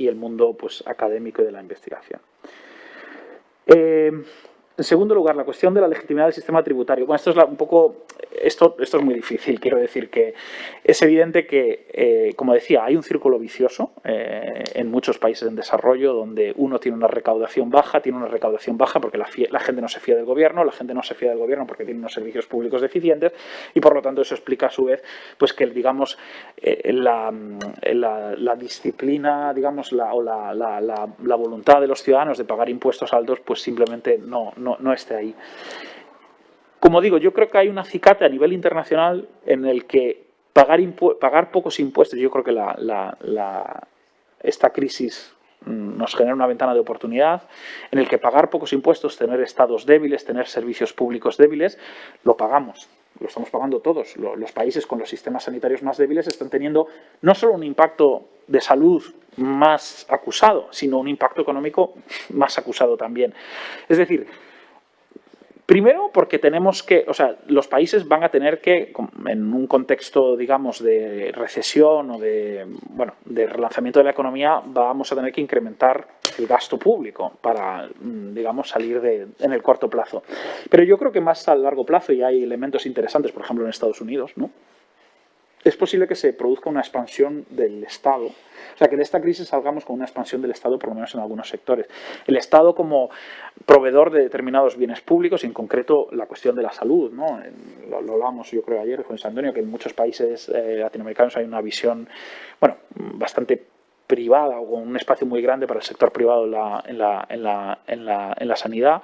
el mundo, pues, académico y de la investigación. En segundo lugar, la cuestión de la legitimidad del sistema tributario. Bueno, esto es muy difícil. Quiero decir que es evidente que, como decía, hay un círculo vicioso en muchos países en desarrollo donde uno tiene una recaudación baja porque la gente no se fía del gobierno, porque tiene unos servicios públicos deficientes y, por lo tanto, eso explica a su vez, pues, que, digamos, la disciplina, digamos, la voluntad de los ciudadanos de pagar impuestos altos, pues simplemente no esté ahí. Como digo, yo creo que hay un acicate a nivel internacional en el que pagar pocos impuestos, yo creo que esta crisis nos genera una ventana de oportunidad en el que pagar pocos impuestos, tener estados débiles, tener servicios públicos débiles, lo pagamos. Lo estamos pagando todos. Los países con los sistemas sanitarios más débiles están teniendo no solo un impacto de salud más acusado, sino un impacto económico más acusado también. Es decir, primero porque tenemos que, o sea, los países van a tener que, en un contexto, digamos, de recesión o de, bueno, de relanzamiento de la economía, vamos a tener que incrementar el gasto público para, digamos, salir en el corto plazo. Pero yo creo que más a largo plazo, y hay elementos interesantes, por ejemplo, en Estados Unidos, ¿no? Es posible que se produzca una expansión del Estado, o sea, que de esta crisis salgamos con una expansión del Estado, por lo menos en algunos sectores. El Estado como proveedor de determinados bienes públicos, y en concreto la cuestión de la salud, ¿no? Lo hablábamos, yo creo, ayer con José Antonio, que en muchos países latinoamericanos hay una visión, bueno, bastante privada o con un espacio muy grande para el sector privado en la sanidad.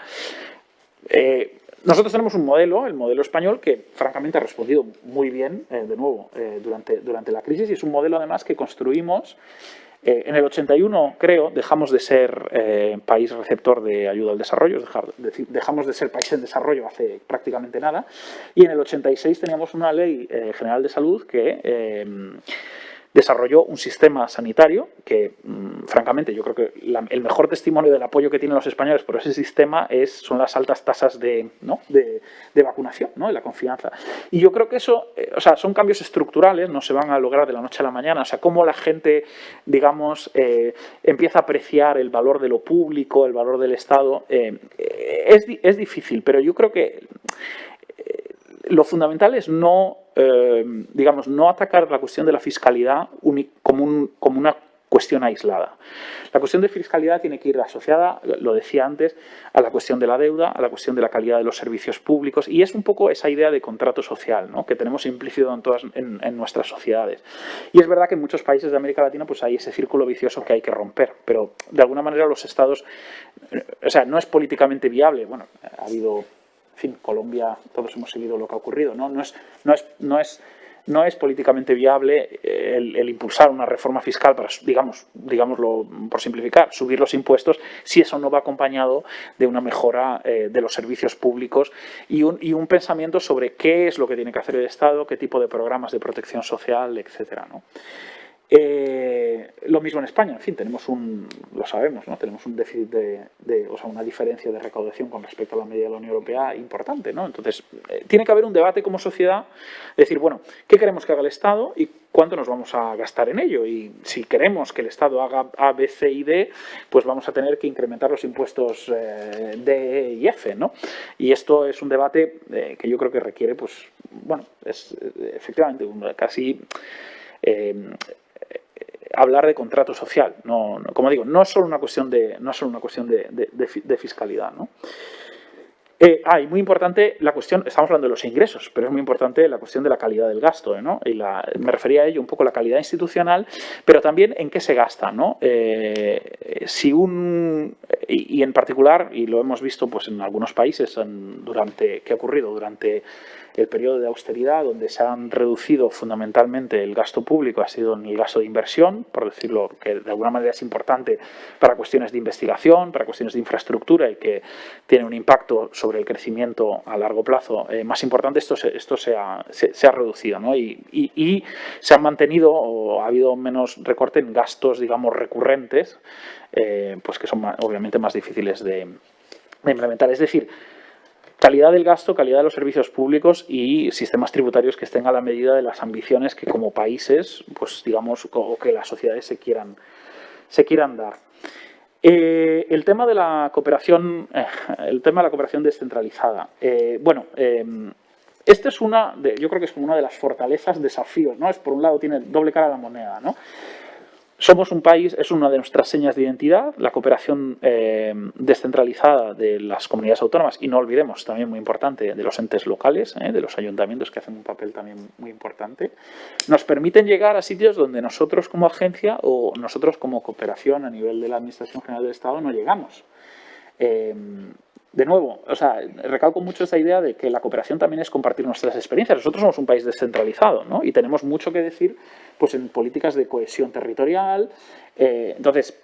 Nosotros tenemos un modelo, el modelo español, que francamente ha respondido muy bien, de nuevo, durante la crisis, y es un modelo además que construimos. En el 81, creo, dejamos de ser país receptor de ayuda al desarrollo, dejamos de ser país en desarrollo hace prácticamente nada, y en el 86 teníamos una ley general de salud que desarrolló un sistema sanitario que, francamente, yo creo que el mejor testimonio del apoyo que tienen los españoles por ese sistema son las altas tasas de vacunación, ¿no? De la confianza. Y yo creo que eso, o sea, son cambios estructurales, no se van a lograr de la noche a la mañana. O sea, cómo la gente, digamos, empieza a apreciar el valor de lo público, el valor del Estado, es difícil, pero yo creo que lo fundamental es no atacar la cuestión de la fiscalidad como una cuestión aislada. La cuestión de fiscalidad tiene que ir asociada, lo decía antes, a la cuestión de la deuda, a la cuestión de la calidad de los servicios públicos, y es un poco esa idea de contrato social, ¿no? Que tenemos implícito en nuestras sociedades. Y es verdad que en muchos países de América Latina pues hay ese círculo vicioso que hay que romper, pero de alguna manera los estados, o sea, no es políticamente viable. Bueno, ha habido, en fin, Colombia, todos hemos seguido lo que ha ocurrido, ¿no? No es políticamente viable el impulsar una reforma fiscal para, digámoslo por simplificar, subir los impuestos, si eso no va acompañado de una mejora de los servicios públicos y un pensamiento sobre qué es lo que tiene que hacer el Estado, qué tipo de programas de protección social, etcétera, ¿no? Lo mismo en España, en fin, lo sabemos, ¿no? Tenemos un déficit o sea, una diferencia de recaudación con respecto a la media de la Unión Europea importante, ¿no? Entonces, tiene que haber un debate como sociedad, decir, bueno, ¿qué queremos que haga el Estado y cuánto nos vamos a gastar en ello? Y si queremos que el Estado haga A, B, C y D, pues vamos a tener que incrementar los impuestos D, E y F, ¿no? Y esto es un debate que yo creo que requiere, pues, bueno, es efectivamente casi hablar de contrato social. Como digo, no es solo una cuestión de fiscalidad, ¿no? Y muy importante la cuestión, estamos hablando de los ingresos, pero es muy importante la cuestión de la calidad del gasto, ¿no? Y me refería a ello un poco la calidad institucional, pero también en qué se gasta, ¿no? Y en particular, y lo hemos visto pues en algunos países ¿qué ha ocurrido? Durante el periodo de austeridad, donde se han reducido fundamentalmente el gasto público, ha sido en el gasto de inversión, por decirlo, que de alguna manera es importante para cuestiones de investigación, para cuestiones de infraestructura y que tiene un impacto sobre el crecimiento a largo plazo más importante. Esto se ha reducido, ¿no? Y se han mantenido, o ha habido menos recorte en gastos, digamos, recurrentes, pues que son obviamente más difíciles de implementar. Es decir, calidad del gasto, calidad de los servicios públicos y sistemas tributarios que estén a la medida de las ambiciones que como países, pues digamos, o que las sociedades se quieran dar. El tema de la cooperación descentralizada. Esta es yo creo que es como una de las fortalezas, desafíos, ¿no? Por un lado tiene doble cara la moneda, ¿no? Somos un país, es una de nuestras señas de identidad, la cooperación descentralizada de las comunidades autónomas, y no olvidemos, también muy importante, de los entes locales, de los ayuntamientos, que hacen un papel también muy importante, nos permiten llegar a sitios donde nosotros como agencia o nosotros como cooperación a nivel de la Administración General del Estado no llegamos. De nuevo, o sea, recalco mucho esa idea de que la cooperación también es compartir nuestras experiencias. Nosotros somos un país descentralizado, ¿no? Y tenemos mucho que decir pues, en políticas de cohesión territorial, Entonces,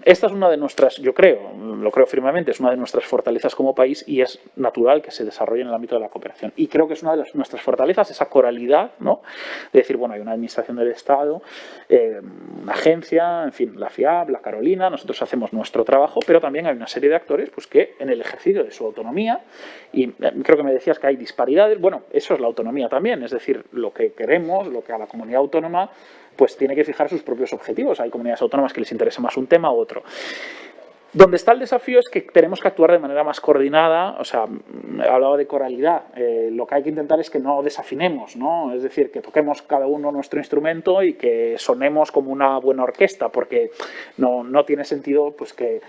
esta es una de nuestras, yo creo, lo creo firmemente, es una de nuestras fortalezas como país y es natural que se desarrolle en el ámbito de la cooperación. Y creo que es una de nuestras fortalezas, esa coralidad, ¿no? De decir, bueno, hay una administración del Estado, una agencia, en fin, la FIAB, la Carolina, nosotros hacemos nuestro trabajo, pero también hay una serie de actores pues, que en el ejercicio de su autonomía, y creo que me decías que hay disparidades, bueno, eso es la autonomía también, es decir, lo que queremos, lo que a la comunidad autónoma pues tiene que fijar sus propios objetivos. Hay comunidades autónomas que les interesa más un tema u otro. Donde está el desafío es que tenemos que actuar de manera más coordinada, o sea, hablaba de coralidad, lo que hay que intentar es que no desafinemos, ¿no? Es decir, que toquemos cada uno nuestro instrumento y que sonemos como una buena orquesta, porque no tiene sentido pues que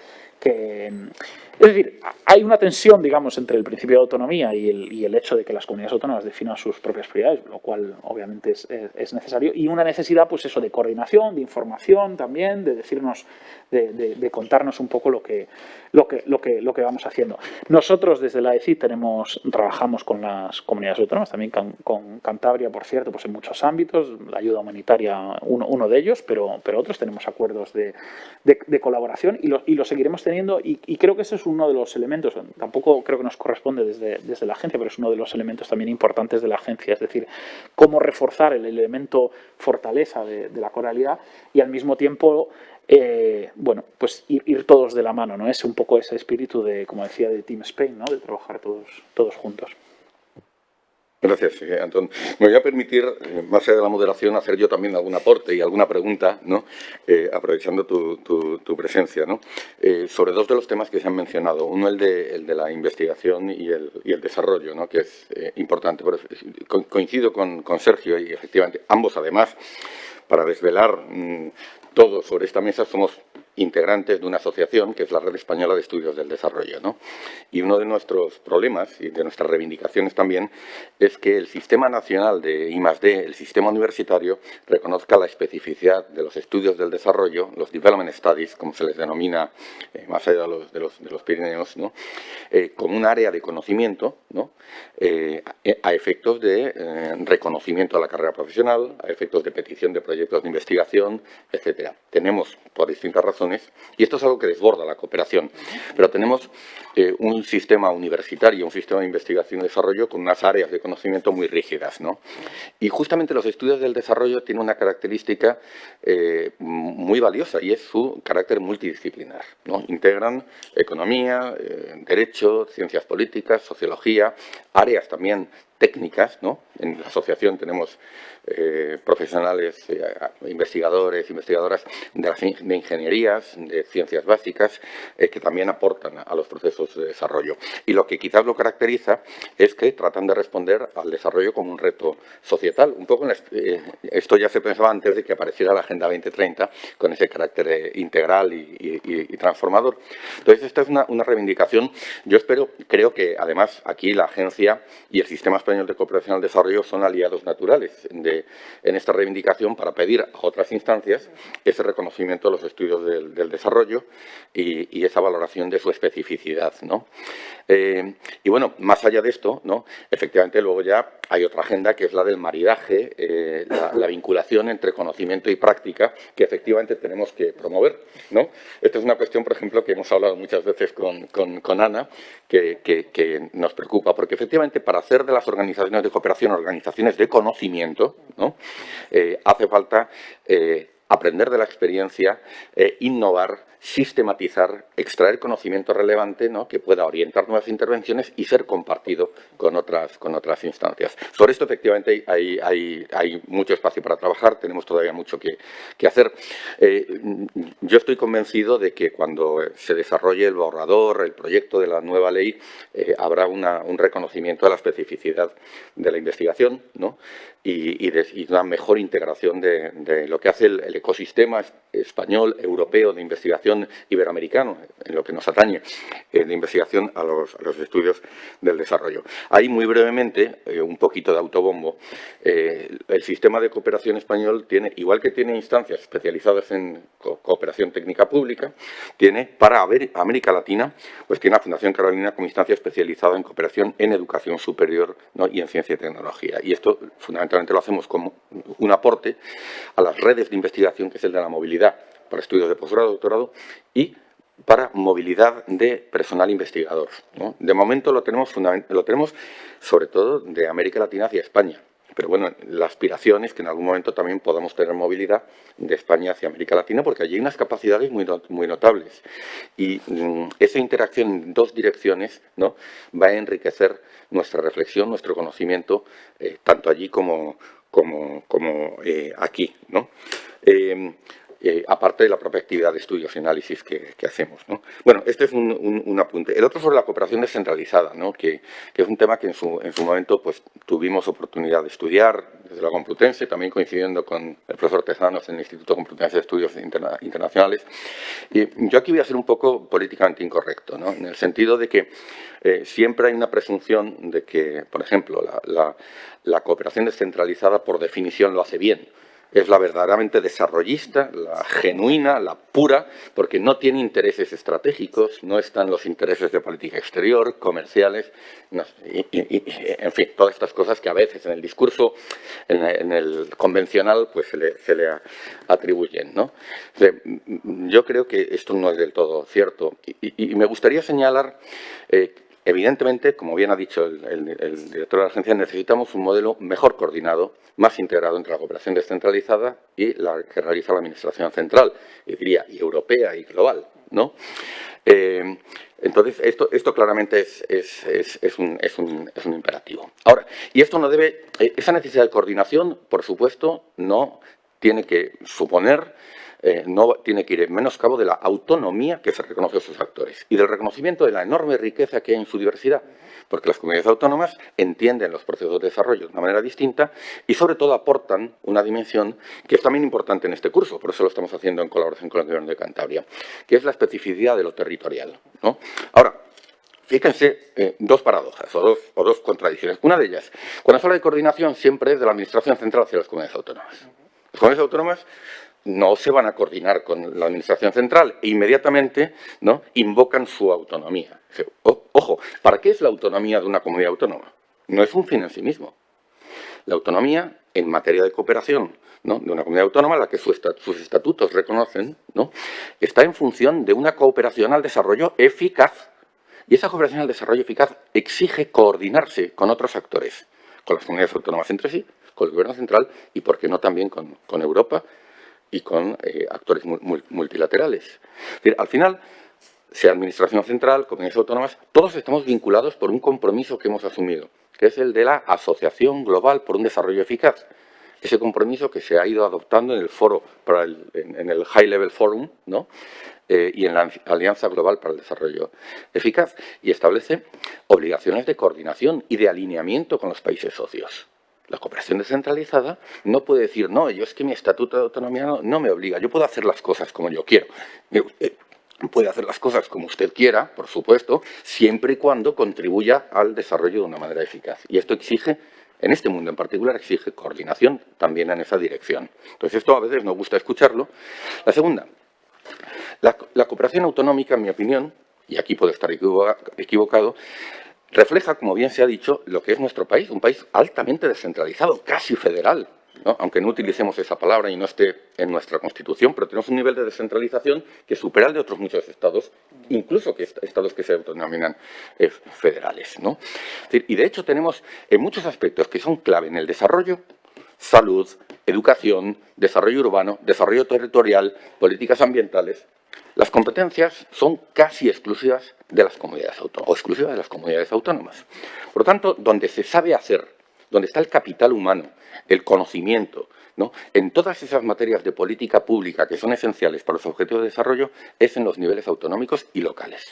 es decir, hay una tensión, digamos, entre el principio de autonomía y el hecho de que las comunidades autónomas definan sus propias prioridades, lo cual obviamente es necesario, y una necesidad, pues eso, de coordinación, de información también, de decirnos, de contarnos un poco lo que vamos haciendo. Nosotros desde la ECI trabajamos con las comunidades autónomas, también con Cantabria, por cierto, pues en muchos ámbitos, la ayuda humanitaria uno de ellos, pero otros tenemos acuerdos de colaboración y lo seguiremos teniendo y creo que ese es uno de los elementos, tampoco creo que nos corresponde desde la agencia, pero es uno de los elementos también importantes de la agencia, es decir, cómo reforzar el elemento fortaleza de la coralidad y al mismo tiempo bueno, pues ir todos de la mano, ¿no? Es un poco ese espíritu de, como decía, de Team Spain, ¿no? De trabajar todos juntos. Gracias, Antón. Me voy a permitir, más allá de la moderación, hacer yo también algún aporte y alguna pregunta, ¿no? Aprovechando tu presencia, ¿no? Sobre dos de los temas que se han mencionado. Uno, el de la investigación y el desarrollo, ¿no? Que es importante. Coincido con Sergio y, efectivamente, ambos, además, para desvelar todo sobre esta mesa, somos integrantes de una asociación que es la Red Española de Estudios del Desarrollo, ¿no? Y uno de nuestros problemas y de nuestras reivindicaciones también es que el sistema nacional de I+D, el sistema universitario, reconozca la especificidad de los estudios del desarrollo, los Development Studies, como se les denomina más allá de los Pirineos, ¿no? Como un área de conocimiento, ¿no? A efectos de reconocimiento a la carrera profesional, a efectos de petición de proyectos de investigación, etcétera. Tenemos, por distintas razones, y esto es algo que desborda la cooperación, pero tenemos un sistema universitario, un sistema de investigación y desarrollo con unas áreas de conocimiento muy rígidas, ¿no? Y justamente los estudios del desarrollo tienen una característica muy valiosa y es su carácter multidisciplinar, ¿no? Integran economía, derecho, ciencias políticas, sociología, áreas también técnicas, ¿no? En la asociación tenemos profesionales, investigadores, investigadoras de ingenierías, de ciencias básicas, que también aportan a los procesos de desarrollo. Y lo que quizás lo caracteriza es que tratan de responder al desarrollo como un reto societal. Un poco esto ya se pensaba antes de que apareciera la Agenda 2030 con ese carácter integral y transformador. Entonces, esta es una reivindicación. Yo creo que además aquí la agencia y el Sistema Español de Cooperación al Desarrollo son aliados naturales en esta reivindicación para pedir a otras instancias ese reconocimiento de los estudios del desarrollo y esa valoración de su especificidad, ¿no? Y bueno, más allá de esto, ¿no? Efectivamente luego ya hay otra agenda que es la del maridaje, la vinculación entre conocimiento y práctica que efectivamente tenemos que promover, ¿no? Esta es una cuestión, por ejemplo, que hemos hablado muchas veces con Ana, que nos preocupa, porque efectivamente para hacer de las organizaciones de cooperación organizaciones de conocimiento, ¿no? Hace falta aprender de la experiencia, innovar, sistematizar, extraer conocimiento relevante, ¿no? Que pueda orientar nuevas intervenciones y ser compartido con otras instancias. Sobre esto, efectivamente, hay mucho espacio para trabajar, tenemos todavía mucho que hacer. Yo estoy convencido de que cuando se desarrolle el borrador, el proyecto de la nueva ley, habrá un reconocimiento de la especificidad de la investigación, ¿no? Y una mejor integración de lo que hace el ecosistema español, europeo de investigación iberoamericano, en lo que nos atañe, de investigación a los estudios del desarrollo. Ahí, muy brevemente, un poquito de autobombo, el sistema de cooperación español tiene, igual que tiene instancias especializadas en cooperación técnica pública, tiene para América Latina, pues tiene la Fundación Carolina como instancia especializada en cooperación en educación superior, ¿no? Y en ciencia y tecnología. Y esto, fundamentalmente, lo hacemos como un aporte a las redes de investigación, que es el de la movilidad, para estudios de posgrado, doctorado, y para movilidad de personal investigador, ¿no? De momento lo tenemos sobre todo de América Latina hacia España. Pero bueno, la aspiración es que en algún momento también podamos tener movilidad de España hacia América Latina, porque allí hay unas capacidades muy notables. Y esa interacción en dos direcciones, ¿no?, va a enriquecer nuestra reflexión, nuestro conocimiento, tanto allí como aquí, ¿no? Aparte de la propia actividad de estudios y análisis que hacemos, ¿no? Bueno, este es un apunte. El otro sobre la cooperación descentralizada, ¿no?, que es un tema que en su momento pues, tuvimos oportunidad de estudiar desde la Complutense, también coincidiendo con el profesor Tezanos en el Instituto Complutense de Estudios Internacionales. Y yo aquí voy a ser un poco políticamente incorrecto, ¿no?, en el sentido de que siempre hay una presunción de que, por ejemplo, la cooperación descentralizada por definición lo hace bien. Es la verdaderamente desarrollista, la genuina, la pura, porque no tiene intereses estratégicos, no están los intereses de política exterior, comerciales, no, en fin, todas estas cosas que a veces en el discurso, en el convencional, pues se le atribuyen, ¿no? Yo creo que esto no es del todo cierto. Y me gustaría señalar evidentemente, como bien ha dicho el director de la agencia, necesitamos un modelo mejor coordinado, más integrado entre la cooperación descentralizada y la que realiza la Administración Central, y diría, y europea y global, ¿no? Entonces, esto claramente es un imperativo. Ahora, y esto no debe, esa necesidad de coordinación, por supuesto, no tiene que suponer, no tiene que ir en menoscabo de la autonomía que se reconoce a sus actores y del reconocimiento de la enorme riqueza que hay en su diversidad, porque las comunidades autónomas entienden los procesos de desarrollo de una manera distinta y, sobre todo, aportan una dimensión que es también importante en este curso, por eso lo estamos haciendo en colaboración con el Gobierno de Cantabria, que es la especificidad de lo territorial, ¿no? Ahora, fíjense, dos paradojas o dos contradicciones. Una de ellas, cuando se habla de coordinación, siempre es de la Administración Central hacia las comunidades autónomas. Las comunidades autónomas no se van a coordinar con la Administración Central e inmediatamente, ¿no?, invocan su autonomía. Ojo, ¿para qué es la autonomía de una comunidad autónoma? No es un fin en sí mismo. La autonomía en materia de cooperación, ¿no?, de una comunidad autónoma, la que sus estatutos reconocen, ¿no?, está en función de una cooperación al desarrollo eficaz. Y esa cooperación al desarrollo eficaz exige coordinarse con otros actores, con las comunidades autónomas entre sí, con el Gobierno central y, por qué no, también con Europa y con actores multilaterales. Es decir, al final, sea Administración Central, comunidades autónomas, todos estamos vinculados por un compromiso que hemos asumido, que es el de la Asociación Global por un Desarrollo Eficaz. Ese compromiso que se ha ido adoptando en el foro, en el High Level Forum, ¿no?, y en la Alianza Global para el Desarrollo Eficaz, y establece obligaciones de coordinación y de alineamiento con los países socios. La cooperación descentralizada no puede decir, no, yo es que mi estatuto de autonomía no me obliga, yo puedo hacer las cosas como yo quiero. Puede hacer las cosas como usted quiera, por supuesto, siempre y cuando contribuya al desarrollo de una manera eficaz. Y esto exige, en este mundo en particular, exige coordinación también en esa dirección. Entonces, esto a veces nos gusta escucharlo. La segunda, la cooperación autonómica, en mi opinión, y aquí puedo estar equivocado, refleja, como bien se ha dicho, lo que es nuestro país, un país altamente descentralizado, casi federal, ¿no?, aunque no utilicemos esa palabra y no esté en nuestra Constitución, pero tenemos un nivel de descentralización que supera el de otros muchos estados, incluso que estados que se autodenominan federales, ¿no? Es decir, y de hecho tenemos en muchos aspectos que son clave en el desarrollo: salud, educación, desarrollo urbano, desarrollo territorial, políticas ambientales. Las competencias son casi exclusivas de las comunidades autónomas, o exclusivas de las comunidades autónomas. Por lo tanto, donde se sabe hacer, donde está el capital humano, el conocimiento, ¿no?, en todas esas materias de política pública que son esenciales para los objetivos de desarrollo, es en los niveles autonómicos y locales.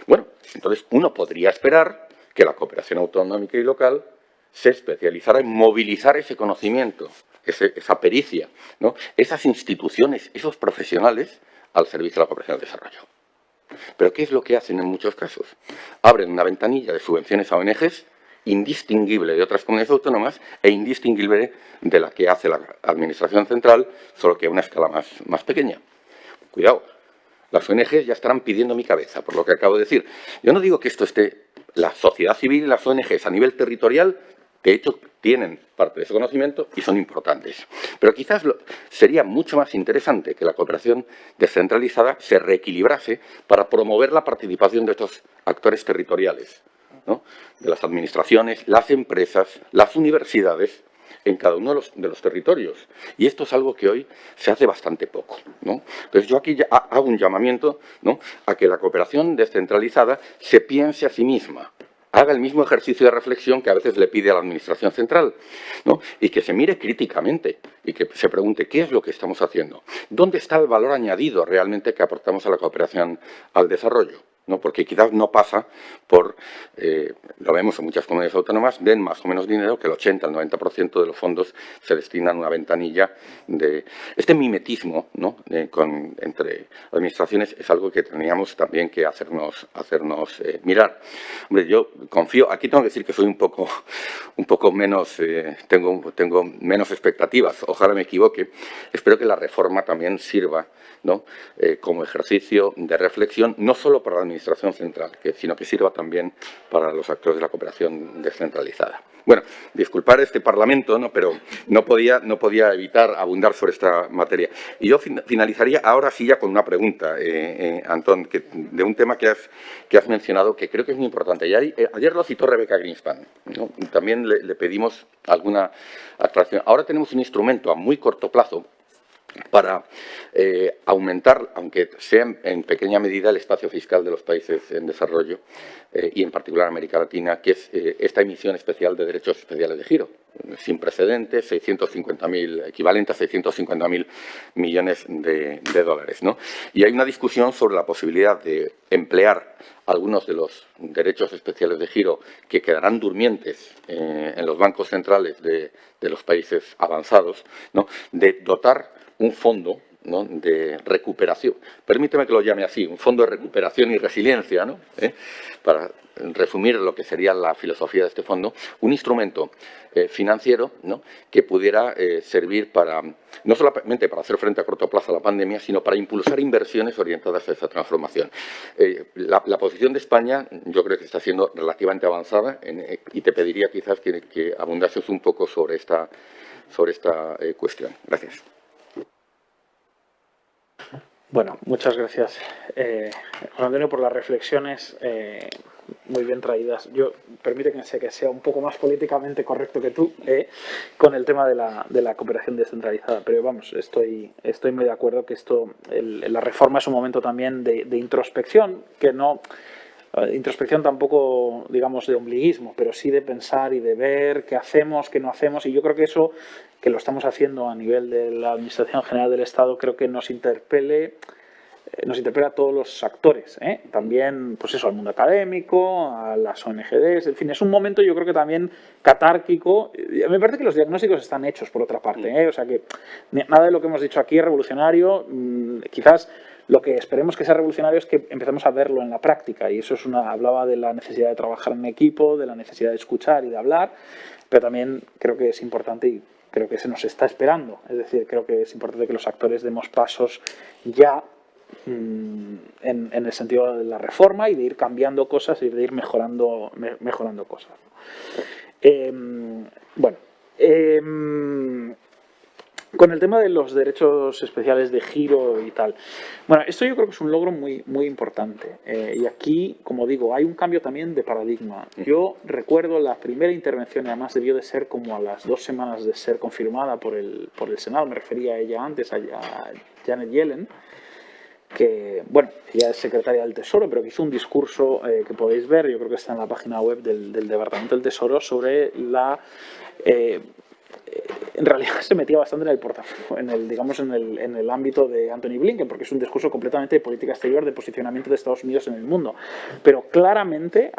Bueno, entonces uno podría esperar que la cooperación autonómica y local se especializara en movilizar ese conocimiento, esa pericia, ¿no?, esas instituciones, esos profesionales, al servicio de la cooperación al desarrollo. ¿Pero qué es lo que hacen en muchos casos? Abren una ventanilla de subvenciones a ONGs indistinguible de otras comunidades autónomas e indistinguible de la que hace la Administración Central, solo que a una escala más pequeña. Cuidado, las ONGs ya estarán pidiendo mi cabeza, por lo que acabo de decir. Yo no digo que esto esté, la sociedad civil y las ONGs a nivel territorial De hecho, tienen parte de ese conocimiento y son importantes. Pero quizás sería mucho más interesante que la cooperación descentralizada se reequilibrase para promover la participación de estos actores territoriales, ¿no? De las administraciones, las empresas, las universidades, en cada uno de los territorios. Y esto es algo que hoy se hace bastante poco, ¿no? Entonces yo aquí ya hago un llamamiento, ¿no?, a que la cooperación descentralizada se piense a sí misma, haga el mismo ejercicio de reflexión que a veces le pide a la Administración central, ¿no?, y que se mire críticamente y que se pregunte qué es lo que estamos haciendo, dónde está el valor añadido realmente que aportamos a la cooperación al desarrollo, ¿no? Porque quizás no pasa por, lo vemos en muchas comunidades autónomas, den más o menos dinero, que el 80, el 90% de los fondos se destinan a una ventanilla de... Este mimetismo, ¿no?, entre administraciones es algo que teníamos también que hacernos mirar. Hombre, yo confío, aquí tengo que decir que soy un poco menos, tengo menos expectativas, ojalá me equivoque. Espero que la reforma también sirva, ¿no?, como ejercicio de reflexión, no solo para la Administración central, sino que sirva también para los actores de la cooperación descentralizada. Bueno, disculpar este Parlamento, ¿no?, pero no podía evitar abundar sobre esta materia. Y yo finalizaría ahora sí ya con una pregunta, Antón, de un tema que has mencionado, que creo que es muy importante. Y ayer lo citó Rebecca Greenspan, ¿no? También le pedimos alguna aclaración. Ahora tenemos un instrumento a muy corto plazo para aumentar, aunque sea en pequeña medida, el espacio fiscal de los países en desarrollo y en particular América Latina, que es esta emisión especial de derechos especiales de giro, sin precedentes, equivalente a 650.000 millones de dólares, ¿no? Y hay una discusión sobre la posibilidad de emplear algunos de los derechos especiales de giro que quedarán durmientes en los bancos centrales de los países avanzados, ¿no?, de dotar un fondo, ¿no?, de recuperación, permíteme que lo llame así, un fondo de recuperación y resiliencia, ¿no?, para resumir lo que sería la filosofía de este fondo, un instrumento financiero, ¿no?, que pudiera servir para, no solamente para hacer frente a corto plazo a la pandemia, sino para impulsar inversiones orientadas a esa transformación. La posición de España yo creo que está siendo relativamente avanzada y te pediría quizás que abundases un poco sobre esta cuestión. Gracias. Bueno, muchas gracias, Juan Antonio, por las reflexiones muy bien traídas. Permite que sea un poco más políticamente correcto que tú con el tema de la cooperación descentralizada, pero vamos, estoy muy de acuerdo que la reforma es un momento también de introspección, que no... Introspección tampoco, digamos, de ombliguismo, pero sí de pensar y de ver qué hacemos, qué no hacemos, y yo creo que eso, que lo estamos haciendo a nivel de la Administración General del Estado, creo que nos interpela a todos los actores, también, pues eso, al mundo académico, a las ONGs, en fin, es un momento yo creo que también catárquico. Me parece que los diagnósticos están hechos, por otra parte, o sea que nada de lo que hemos dicho aquí es revolucionario, quizás lo que esperemos que sea revolucionario es que empecemos a verlo en la práctica, y eso hablaba de la necesidad de trabajar en equipo, de la necesidad de escuchar y de hablar, pero también creo que es importante y creo que se nos está esperando, es decir, creo que es importante que los actores demos pasos ya en el sentido de la reforma y de ir cambiando cosas y de ir mejorando cosas. Con el tema de los derechos especiales de giro y tal, bueno, esto yo creo que es un logro muy, muy importante. Y aquí, como digo, hay un cambio también de paradigma. Yo recuerdo la primera intervención, y además debió de ser como a las 2 semanas de ser confirmada por el Senado, me refería a ella antes, a Janet Yellen, que, bueno, ella es secretaria del Tesoro, pero que hizo un discurso que podéis ver, yo creo que está en la página web del Departamento del Tesoro, sobre en realidad se metía bastante en el portafolio, en el ámbito de Anthony Blinken, porque es un discurso completamente de política exterior, de posicionamiento de Estados Unidos en el mundo, pero claramente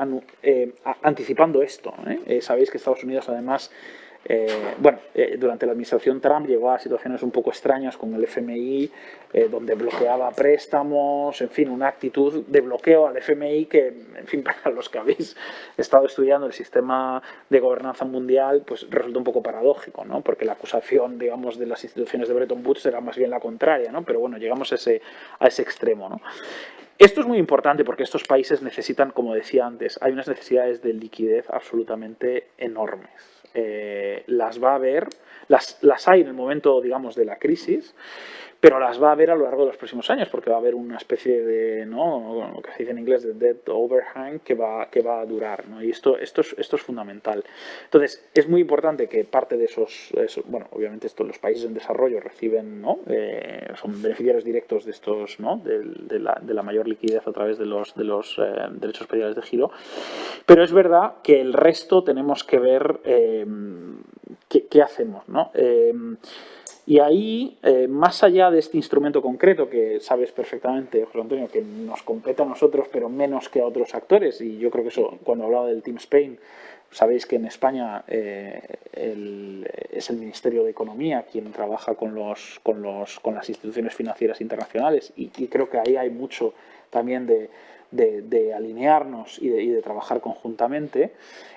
anticipando esto. Sabéis que Estados Unidos, además, durante la administración Trump llegó a situaciones un poco extrañas con el FMI, donde bloqueaba préstamos, en fin, una actitud de bloqueo al FMI que, en fin, para los que habéis estado estudiando el sistema de gobernanza mundial, pues resulta un poco paradójico, ¿no? Porque la acusación, digamos, de las instituciones de Bretton Woods era más bien la contraria, ¿no? Pero bueno, llegamos a ese extremo, ¿no? Esto es muy importante porque estos países necesitan, como decía antes, hay unas necesidades de liquidez absolutamente enormes. las va a haber, las hay en el momento, digamos, de la crisis, pero las va a haber a lo largo de los próximos años, porque va a haber una especie de, ¿no?, lo que se dice en inglés, de debt overhang, que va a durar, ¿no? Y esto es fundamental. Entonces, es muy importante que parte de esos bueno, obviamente los países en desarrollo reciben, ¿no?, son beneficiarios directos de estos, ¿no?, de la mayor liquidez a través de los derechos especiales de giro, pero es verdad que el resto tenemos que ver qué hacemos, ¿no? Y ahí, más allá de este instrumento concreto, que sabes perfectamente, José Antonio, que nos compete a nosotros, pero menos que a otros actores, y yo creo que eso, cuando hablaba del Team Spain, sabéis que en España es el Ministerio de Economía quien trabaja con las instituciones financieras internacionales, y creo que ahí hay mucho también de alinearnos y de trabajar conjuntamente.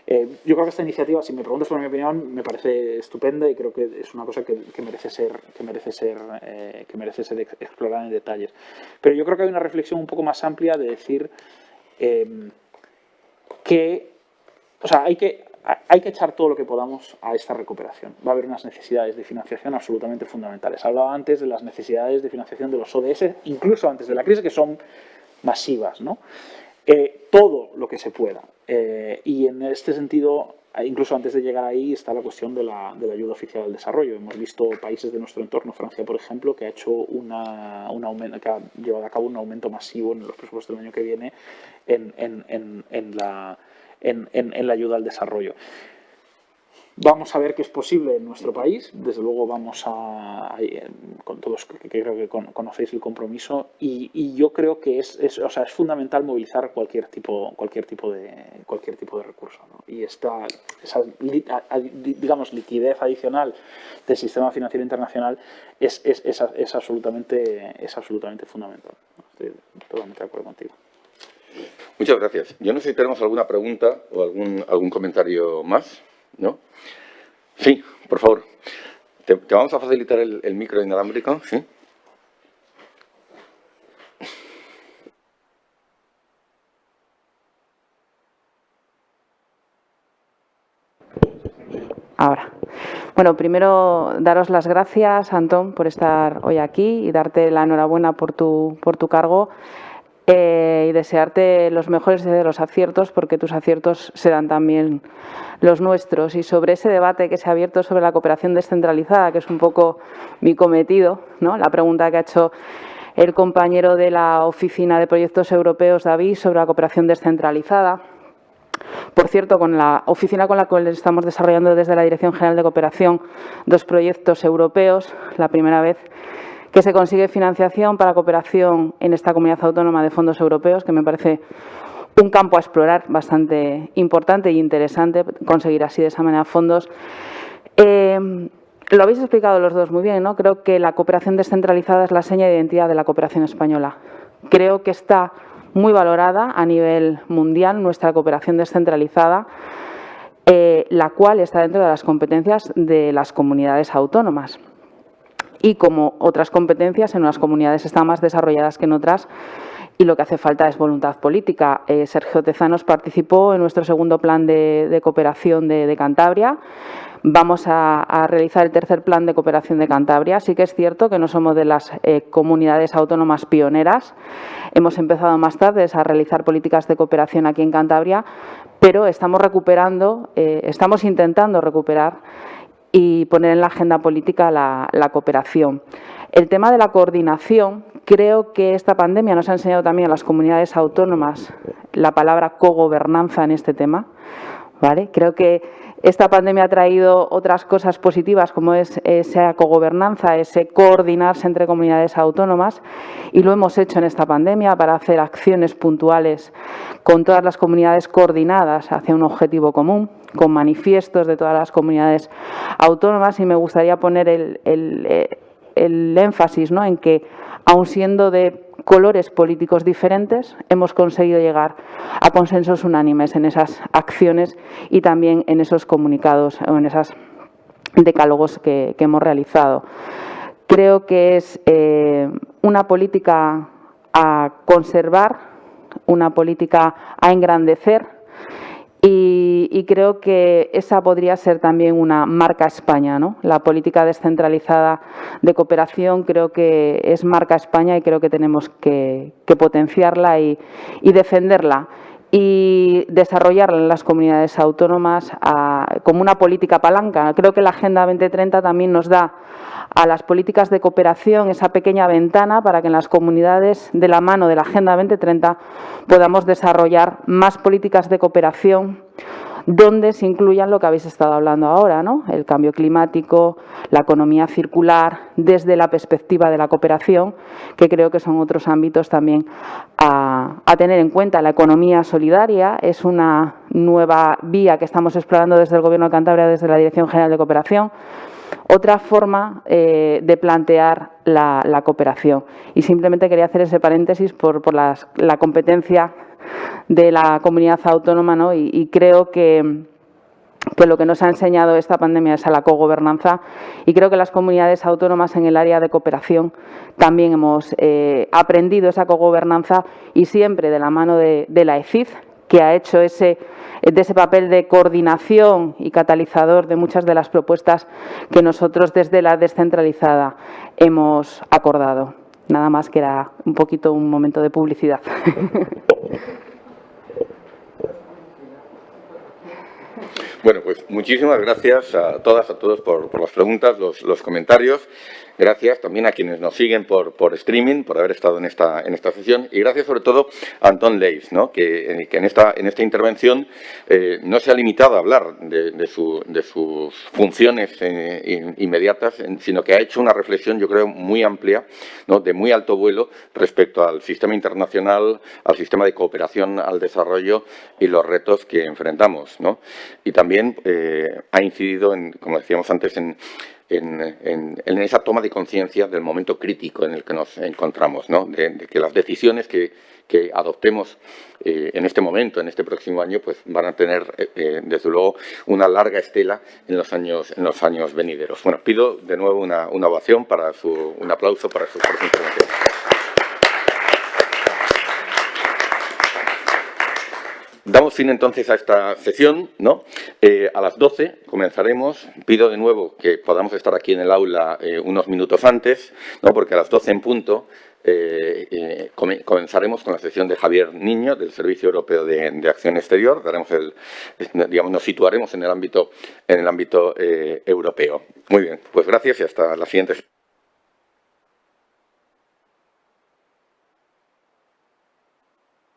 Yo creo que esta iniciativa, si me preguntas por mi opinión, me parece estupenda y creo que es una cosa que merece ser explorada en detalles. Pero yo creo que hay una reflexión un poco más amplia de decir que, o sea, hay que echar todo lo que podamos a esta recuperación. Va a haber unas necesidades de financiación absolutamente fundamentales. Hablaba antes de las necesidades de financiación de los ODS, incluso antes de la crisis, que son masivas, ¿no? Todo lo que se pueda. Y en este sentido, incluso antes de llegar ahí, está la cuestión de la ayuda oficial al desarrollo. Hemos visto países de nuestro entorno, Francia, por ejemplo, que ha hecho que ha llevado a cabo un aumento masivo en los presupuestos del año que viene en la ayuda al desarrollo. Vamos a ver qué es posible en nuestro país. Desde luego vamos con todos, que creo que conocéis el compromiso, y yo creo que es fundamental movilizar cualquier tipo de recurso, ¿no? Y esa digamos, liquidez adicional del sistema financiero internacional es absolutamente fundamental. Estoy totalmente de acuerdo contigo. Muchas gracias. Yo no sé si tenemos alguna pregunta o algún comentario más, ¿no? Sí, por favor. ¿Te vamos a facilitar el micro inalámbrico? ¿Sí? Ahora. Bueno, primero daros las gracias, Antón, por estar hoy aquí y darte la enhorabuena por tu cargo. Y desearte los mejores de los aciertos, porque tus aciertos serán también los nuestros. Y sobre ese debate que se ha abierto sobre la cooperación descentralizada, que es un poco mi cometido, ¿no?, la pregunta que ha hecho el compañero de la Oficina de Proyectos Europeos, David, sobre la cooperación descentralizada. Por cierto, con la oficina con la cual estamos desarrollando desde la Dirección General de Cooperación 2 proyectos europeos, la primera vez que se consigue financiación para cooperación en esta comunidad autónoma de fondos europeos, que me parece un campo a explorar bastante importante e interesante, conseguir así de esa manera fondos. Lo habéis explicado los dos muy bien, ¿no? Creo que la cooperación descentralizada es la seña de identidad de la cooperación española. Creo que está muy valorada a nivel mundial nuestra cooperación descentralizada, la cual está dentro de las competencias de las comunidades autónomas. Y como otras competencias, en unas comunidades están más desarrolladas que en otras, y lo que hace falta es voluntad política. Sergio Tezanos participó en nuestro segundo plan de cooperación de Cantabria. Vamos a realizar el tercer plan de cooperación de Cantabria. Sí que es cierto que no somos de las comunidades autónomas pioneras. Hemos empezado más tarde a realizar políticas de cooperación aquí en Cantabria, pero estamos intentando recuperar y poner en la agenda política la cooperación. El tema de la coordinación, creo que esta pandemia nos ha enseñado también a las comunidades autónomas la palabra cogobernanza en este tema, ¿vale? Creo que esta pandemia ha traído otras cosas positivas, como es esa cogobernanza, ese coordinarse entre comunidades autónomas, y lo hemos hecho en esta pandemia para hacer acciones puntuales con todas las comunidades coordinadas hacia un objetivo común, con manifiestos de todas las comunidades autónomas, y me gustaría poner el énfasis, ¿no?, en que, aun siendo de colores políticos diferentes, hemos conseguido llegar a consensos unánimes en esas acciones y también en esos comunicados o en esos decálogos que hemos realizado. Creo que es una política a conservar, una política a engrandecer, y y creo que esa podría ser también una marca España, ¿no? La política descentralizada de cooperación creo que es marca España y creo que tenemos que potenciarla y defenderla y desarrollarla en las comunidades autónomas como una política palanca. Creo que la Agenda 2030 también nos da a las políticas de cooperación esa pequeña ventana para que en las comunidades, de la mano de la Agenda 2030, podamos desarrollar más políticas de cooperación donde se incluyan lo que habéis estado hablando ahora, ¿no? El cambio climático, la economía circular, desde la perspectiva de la cooperación, que creo que son otros ámbitos también a tener en cuenta. La economía solidaria es una nueva vía que estamos explorando desde el Gobierno de Cantabria, desde la Dirección General de Cooperación. Otra forma de plantear la cooperación. Y simplemente quería hacer ese paréntesis por la competencia de la comunidad autónoma, ¿no? Y creo que lo que nos ha enseñado esta pandemia es a la cogobernanza y creo que las comunidades autónomas en el área de cooperación también hemos aprendido esa cogobernanza y siempre de la mano de la ECID, que ha hecho de ese papel de coordinación y catalizador de muchas de las propuestas que nosotros desde la descentralizada hemos acordado. Nada más, que era un poquito un momento de publicidad. Bueno, pues muchísimas gracias a todas, a todos por las preguntas, los comentarios. Gracias también a quienes nos siguen por streaming, por haber estado en esta sesión. Y gracias sobre todo a Antón Leis, ¿no? que en esta intervención no se ha limitado a hablar de sus funciones inmediatas, sino que ha hecho una reflexión, yo creo, muy amplia, ¿no? De muy alto vuelo respecto al sistema internacional, al sistema de cooperación al desarrollo y los retos que enfrentamos, ¿no? Y también ha incidido, como decíamos antes, en esa toma de conciencia del momento crítico en el que nos encontramos, ¿no? De que las decisiones que adoptemos en este momento, en este próximo año, pues van a tener, desde luego, una larga estela en los años venideros. Bueno, pido de nuevo una ovación, un aplauso para su intervención. Damos fin entonces a esta sesión, ¿no? A las 12 comenzaremos. Pido de nuevo que podamos estar aquí en el aula unos minutos antes, ¿no? Porque a las 12 en punto comenzaremos con la sesión de Javier Niño, del Servicio Europeo de Acción Exterior. Nos situaremos en el ámbito europeo. Muy bien, pues gracias y hasta la siguiente sesión.